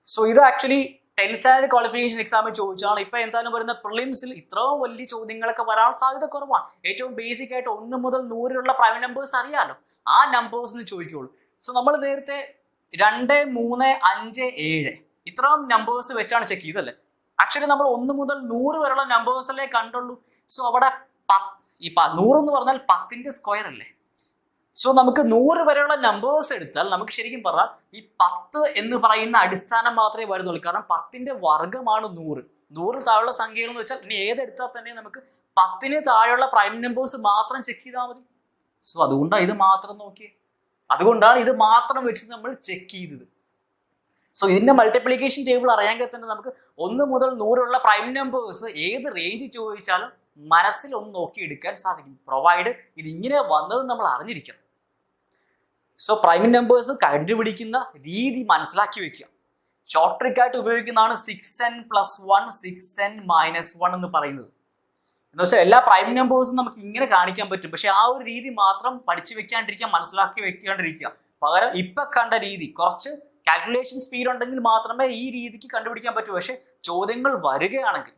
സോ ഇത് ആക്ച്വലി 10th സ്റ്റാൻഡേർഡ് ക്വാളിഫിക്കേഷൻ എക്സാമിൽ ചോദിച്ചാണ്. ഇപ്പൊ എന്തായാലും വരുന്ന പ്രിലിംസിൽ ഇത്രയും വലിയ ചോദ്യങ്ങളൊക്കെ വരാൻ സാധ്യത കുറവാണ്. ഏറ്റവും ബേസിക് ആയിട്ട് 1 മുതൽ 100 പ്രൈം നമ്പേഴ്സ് അറിയാലോ, ആ നമ്പേഴ്സിന് ചോദിക്കുള്ളൂ. സോ നമ്മൾ നേരത്തെ 2, 3, 5, 7 ഇത്രയും നമ്പേഴ്സ് വെച്ചാണ് ചെക്ക് ചെയ്തല്ലേ. ആക്ച്വലി നമ്മൾ 1 മുതൽ 100 വരെയുള്ള നമ്പേഴ്സല്ലേ കണ്ടുള്ളൂ. സോ അവിടെ 100 എന്ന് പറഞ്ഞാൽ 10ന്റെ സ്ക്വയർ അല്ലേ. സോ നമുക്ക് 100 വരെയുള്ള നമ്പേഴ്സ് എടുത്താൽ നമുക്ക് ശരിക്കും പറഞ്ഞാൽ ഈ 10 എന്ന് പറയുന്ന അടിസ്ഥാനം മാത്രമേ വരുന്നുള്ളൂ. കാരണം 10ന്റെ വർഗ്ഗമാണ് 100. 100 താഴെയുള്ള സംഖ്യകൾ എന്ന് വെച്ചാൽ ഇനി ഏതെടുത്താൽ തന്നെ നമുക്ക് 10ന് താഴെയുള്ള പ്രൈം നമ്പേഴ്സ് മാത്രം ചെക്ക് ചെയ്താൽ മതി. സോ അതുകൊണ്ടാണ് ഇത് മാത്രം നോക്കിയേ. അതുകൊണ്ടാണ് ഇത് മാത്രം വെച്ച് നമ്മൾ ചെക്ക് ചെയ്തത്. സോ ഇതിന്റെ മൾട്ടിപ്ലിക്കേഷൻ ടേബിൾ അറിയാമെങ്കിൽ തന്നെ നമുക്ക് 1 മുതൽ 100 പ്രൈം നമ്പേഴ്സ് ഏത് റേഞ്ച് ചോദിച്ചാലും മനസ്സിൽ ഒന്ന് നോക്കിയെടുക്കാൻ സാധിക്കും, പ്രൊവൈഡ് ഇതിങ്ങനെ വന്നത് നമ്മൾ അറിഞ്ഞിരിക്കണം. സോ പ്രൈം നമ്പേഴ്സ് കണ്ടുപിടിക്കുന്ന രീതി മനസ്സിലാക്കി വെക്കുക. ഷോർട്ട് ട്രിക്ക് ആയിട്ട് ഉപയോഗിക്കുന്നതാണ് 6n + 1 6n - 1 എന്ന് പറയുന്നത്. എന്ന് വെച്ചാൽ എല്ലാ പ്രൈം നമ്പേഴ്സും നമുക്ക് ഇങ്ങനെ കാണിക്കാൻ പറ്റും. പക്ഷെ ആ ഒരു രീതി മാത്രം പഠിച്ചു വെക്കാണ്ടിരിക്കുക, മനസ്സിലാക്കി വെക്കാണ്ടിരിക്കുക. പകരം ഇപ്പൊ കണ്ട രീതി കുറച്ച് കാൽക്കുലേഷൻ സ്പീഡ് ഉണ്ടെങ്കിൽ മാത്രമേ ഈ രീതിക്ക് കണ്ടുപിടിക്കാൻ പറ്റൂ. പക്ഷെ ചോദ്യങ്ങൾ വരികയാണെങ്കിൽ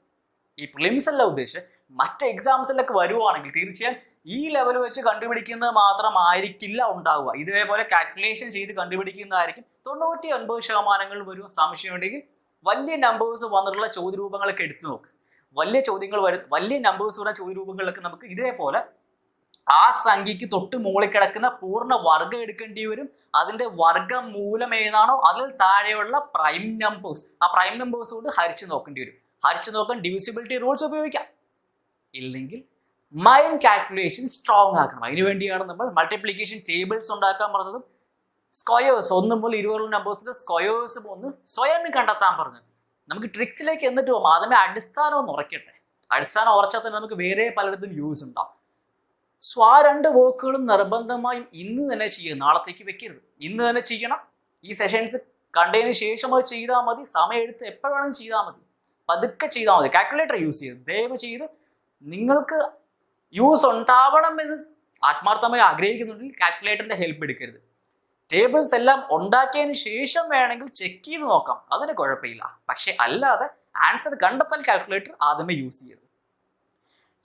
ഈ പ്രിലിംസ് അല്ല ഉദ്ദേശിച്ചത്, മറ്റ് എക്സാംസിലൊക്കെ വരുവാണെങ്കിൽ തീർച്ചയായും ഈ ലെവൽ വെച്ച് കണ്ടുപിടിക്കുന്നത് മാത്രമായിരിക്കില്ല ഉണ്ടാവുക. ഇതേപോലെ കാൽക്കുലേഷൻ ചെയ്ത് കണ്ടുപിടിക്കുന്നതായിരിക്കും 99% വരും. സംശയമുണ്ടെങ്കിൽ വലിയ നമ്പേഴ്സ് വന്നിട്ടുള്ള ചോദ്യരൂപങ്ങളൊക്കെ എടുത്തു നോക്ക്. വലിയ ചോദ്യങ്ങൾ വലിയ നമ്പേഴ്സുള്ള ചോദ്യരൂപങ്ങളിലൊക്കെ നമുക്ക് ഇതേപോലെ ആ സംഖ്യക്ക് തൊട്ട് മുകളിൽ കിടക്കുന്ന പൂർണ്ണ വർഗ്ഗം എടുക്കേണ്ടി വരും. അതിന്റെ വർഗ്ഗമൂലം ഏതാണോ അതിൽ താഴെയുള്ള പ്രൈം നമ്പേഴ്സ്, ആ പ്രൈം നമ്പേഴ്സ് കൊണ്ട് ഹരിച്ചു നോക്കേണ്ടി വരും. ഹരിച്ചു നോക്കാൻ ഡിവിസിബിലിറ്റി റൂൾസ് ഉപയോഗിക്കാം. ഇല്ലെങ്കിൽ മൈൻഡ് കാൽക്കുലേഷൻ സ്ട്രോങ് ആക്കണം. അതിനുവേണ്ടിയാണ് നമ്മൾ മൾട്ടിപ്ലിക്കേഷൻ ടേബിൾസ് ഉണ്ടാക്കാൻ പറഞ്ഞതും സ്ക്വയേഴ്സ് 1 മുതൽ 20 നമ്പേഴ്സിന്റെ സ്ക്വയേഴ്സും ഒന്ന് സ്വയം കണ്ടെത്താൻ പറഞ്ഞു. നമുക്ക് ട്രിക്സിലേക്ക് എന്നിട്ട് പോകും. ആദ്യമേ അടിസ്ഥാനം ഒന്ന് ഉറക്കട്ടെ. അടിസ്ഥാനം ഉറച്ചാൽ തന്നെ നമുക്ക് വേറെ പലയിടത്തും യൂസ് ഉണ്ടാവും. സോ ആ 2 വർക്കുകളും നിർബന്ധമായും ഇന്ന് തന്നെ ചെയ്യുക, നാളത്തേക്ക് വെക്കരുത്. ഇന്ന് തന്നെ ചെയ്യണം. ഈ സെഷൻസ് കണ്ടതിന് ശേഷം അത് ചെയ്താൽ മതി. സമയം എടുത്ത് എപ്പോഴാണെങ്കിലും ചെയ്താൽ മതി. പതുക്കെ ചെയ്താൽ മതി. കാൽക്കുലേറ്റർ യൂസ് ചെയ്ത് ദയവ് ചെയ്ത് നിങ്ങൾക്ക് യൂസ് ഉണ്ടാവണം എന്ന് ആത്മാർത്ഥമായി ആഗ്രഹിക്കുന്നുണ്ടെങ്കിൽ കാൽക്കുലേറ്ററിന്റെ ഹെൽപ്പ് എടുക്കരുത്. ടേബിൾസ് എല്ലാം ഉണ്ടാക്കിയതിന് ശേഷം വേണമെങ്കിൽ ചെക്ക് ചെയ്ത് നോക്കാം, അതിന് കുഴപ്പമില്ല. പക്ഷെ അല്ലാതെ ആൻസർ കണ്ടെത്താൻ കാൽക്കുലേറ്റർ ആദ്യമേ യൂസ് ചെയ്യരുത്.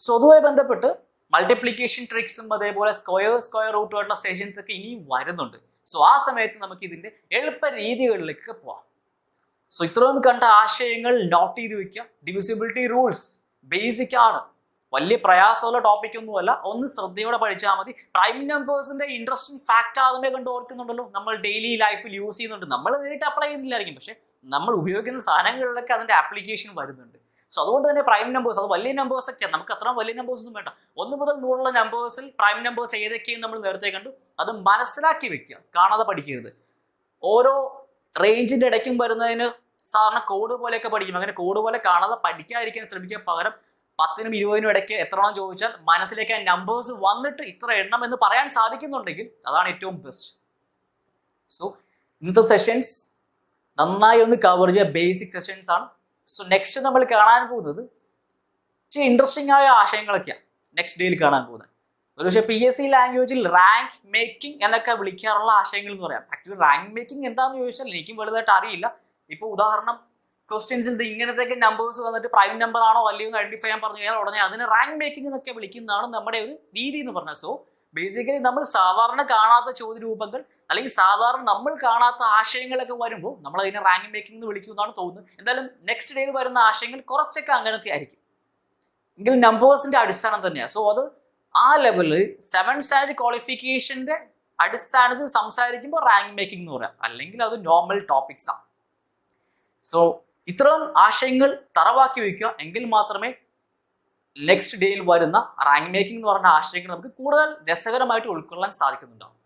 സോ അതുമായി ബന്ധപ്പെട്ട് മൾട്ടിപ്ലിക്കേഷൻ ട്രിക്സും അതേപോലെ സ്ക്വയർ റൂട്ടുമായിട്ടുള്ള സെഷൻസ് ഒക്കെ ഇനിയും വരുന്നുണ്ട്. സോ ആ സമയത്ത് നമുക്ക് ഇതിന്റെ എളുപ്പ രീതികളിലേക്ക് പോവാം. സോ ഇത്രയും കണ്ട ആശയങ്ങൾ നോട്ട് ചെയ്ത് വെക്കുക. ഡിവിസിബിലിറ്റി റൂൾസ് ബേസിക് ആണ്, വലിയ പ്രയാസമുള്ള ടോപ്പിക് ഒന്നുമല്ല. ഒന്ന് ശ്രദ്ധയോടെ പഠിച്ചാൽ മതി. പ്രൈം നമ്പേഴ്സിന്റെ ഇൻട്രസ്റ്റിംഗ് ഫാക്ട് ആദ്യമേ കണ്ട് ഓർക്കുന്നുണ്ടല്ലോ. നമ്മൾ ഡെയിലി ലൈഫിൽ യൂസ് ചെയ്യുന്നുണ്ട്. നമ്മൾ നേരിട്ട് അപ്ലൈ ചെയ്യുന്നില്ലായിരിക്കും, പക്ഷെ നമ്മൾ ഉപയോഗിക്കുന്ന സാധനങ്ങളിലൊക്കെ അതിന്റെ ആപ്ലിക്കേഷൻ വരുന്നുണ്ട്. സോ അതുകൊണ്ട് തന്നെ പ്രൈം നമ്പേഴ്സ്, അത് വലിയ നമ്പേഴ്സ് ഒക്കെയാണ്. നമുക്ക് അത്ര വലിയ നമ്പേഴ്സ് ഒന്നും വേണ്ട. 1 മുതൽ 100 നമ്പേഴ്സിൽ പ്രൈം നമ്പേഴ്സ് ഏതൊക്കെയും നമ്മൾ നേരത്തെ കണ്ടു. അത് മനസ്സിലാക്കി വെക്കുക, കാണാതെ പഠിക്കരുത്. ഓരോ റേഞ്ചിന്റെ ഇടയ്ക്കും വരുന്നതിന് സാധാരണ കോഡ് പോലെയൊക്കെ പഠിക്കും. അങ്ങനെ കോഡ് പോലെ കാണാതെ പഠിക്കാതിരിക്കാൻ ശ്രമിക്കുക. പകരം 10നും 20നും ഇടയ്ക്ക് എത്രണ്ണം ചോദിച്ചാൽ മനസ്സിലേക്ക് ആ നമ്പേഴ്സ് വന്നിട്ട് ഇത്ര എണ്ണം എന്ന് പറയാൻ സാധിക്കുന്നുണ്ടെങ്കിൽ അതാണ് ഏറ്റവും ബെസ്റ്റ്. സോ ഇന്നത്തെ സെഷൻസ് നന്നായി ഒന്ന് കവർ ചെയ്യുക. ബേസിക് സെഷൻസ് ആണ്. സോ നെക്സ്റ്റ് നമ്മൾ കാണാൻ പോകുന്നത് ഇച്ചിരി ഇൻട്രസ്റ്റിംഗ് ആയ ആശയങ്ങളൊക്കെയാണ് നെക്സ്റ്റ് ഡേയിൽ കാണാൻ പോകുന്നത്. ഒരുപക്ഷെ PSC ലാംഗ്വേജിൽ റാങ്ക് മേക്കിംഗ് എന്നൊക്കെ വിളിക്കാറുള്ള ആശയങ്ങൾ എന്ന് പറയാം. ആക്ച്വലി റാങ്ക് മേക്കിംഗ് എന്താണെന്ന് ചോദിച്ചാൽ എനിക്കും വലുതായിട്ട് അറിയില്ല. ഇപ്പോൾ ഉദാഹരണം ക്വസ്റ്റ്യൻസിൽ ഇങ്ങനത്തെ നമ്പേഴ്സ് വന്നിട്ട് പ്രൈം നമ്പർ ആണോ അല്ലയോ എന്ന് ഐഡന്റിഫൈ ചെയ്യാൻ പറഞ്ഞു കഴിഞ്ഞാൽ ഉടനെ അതിന് റാങ്ക് മേക്കിംഗ് എന്നൊക്കെ വിളിക്കുന്നതാണ് നമ്മുടെ ഒരു രീതി എന്ന് പറഞ്ഞാൽ. സോ ബേസിക്കലി നമ്മൾ സാധാരണ കാണാത്ത ചോദ്യരൂപങ്ങൾ അല്ലെങ്കിൽ സാധാരണ നമ്മൾ കാണാത്ത ആശയങ്ങളൊക്കെ വരുമ്പോൾ നമ്മൾ അതിനെ റാങ്ക് മേക്കിംഗ് എന്ന് വിളിക്കുമെന്നാണ് തോന്നുന്നത്. എന്തായാലും നെക്സ്റ്റ് ഡേയിൽ വരുന്ന ആശയങ്ങൾ കുറച്ചൊക്കെ അങ്ങനത്തെ ആയിരിക്കും, എങ്കിലും നമ്പേഴ്സിന്റെ അടിസ്ഥാനം തന്നെയാണ്. സോ അത് ആ ലെവലിൽ 7th സ്റ്റാൻഡേർഡ് ക്വാളിഫിക്കേഷന്റെ അടിസ്ഥാനത്തിൽ സംസാരിക്കുമ്പോൾ റാങ്ക് മേക്കിംഗ് എന്ന് പറയാം, അല്ലെങ്കിൽ അത് നോർമൽ ടോപ്പിക്സ് ആണ്. സോ ഇത്തരം ആശയങ്ങൾ തറവാക്കി വയ്ക്കുക, എങ്കിൽ മാത്രമേ നെക്സ്റ്റ് ഡേയിൽ വരുന്ന റാങ്ക് മേക്കിംഗ് എന്ന് പറഞ്ഞ ആശയങ്ങൾ നമുക്ക് കൂടുതൽ രസകരമായിട്ട് ഉൾക്കൊള്ളാൻ സാധിക്കുന്നുണ്ടാവും.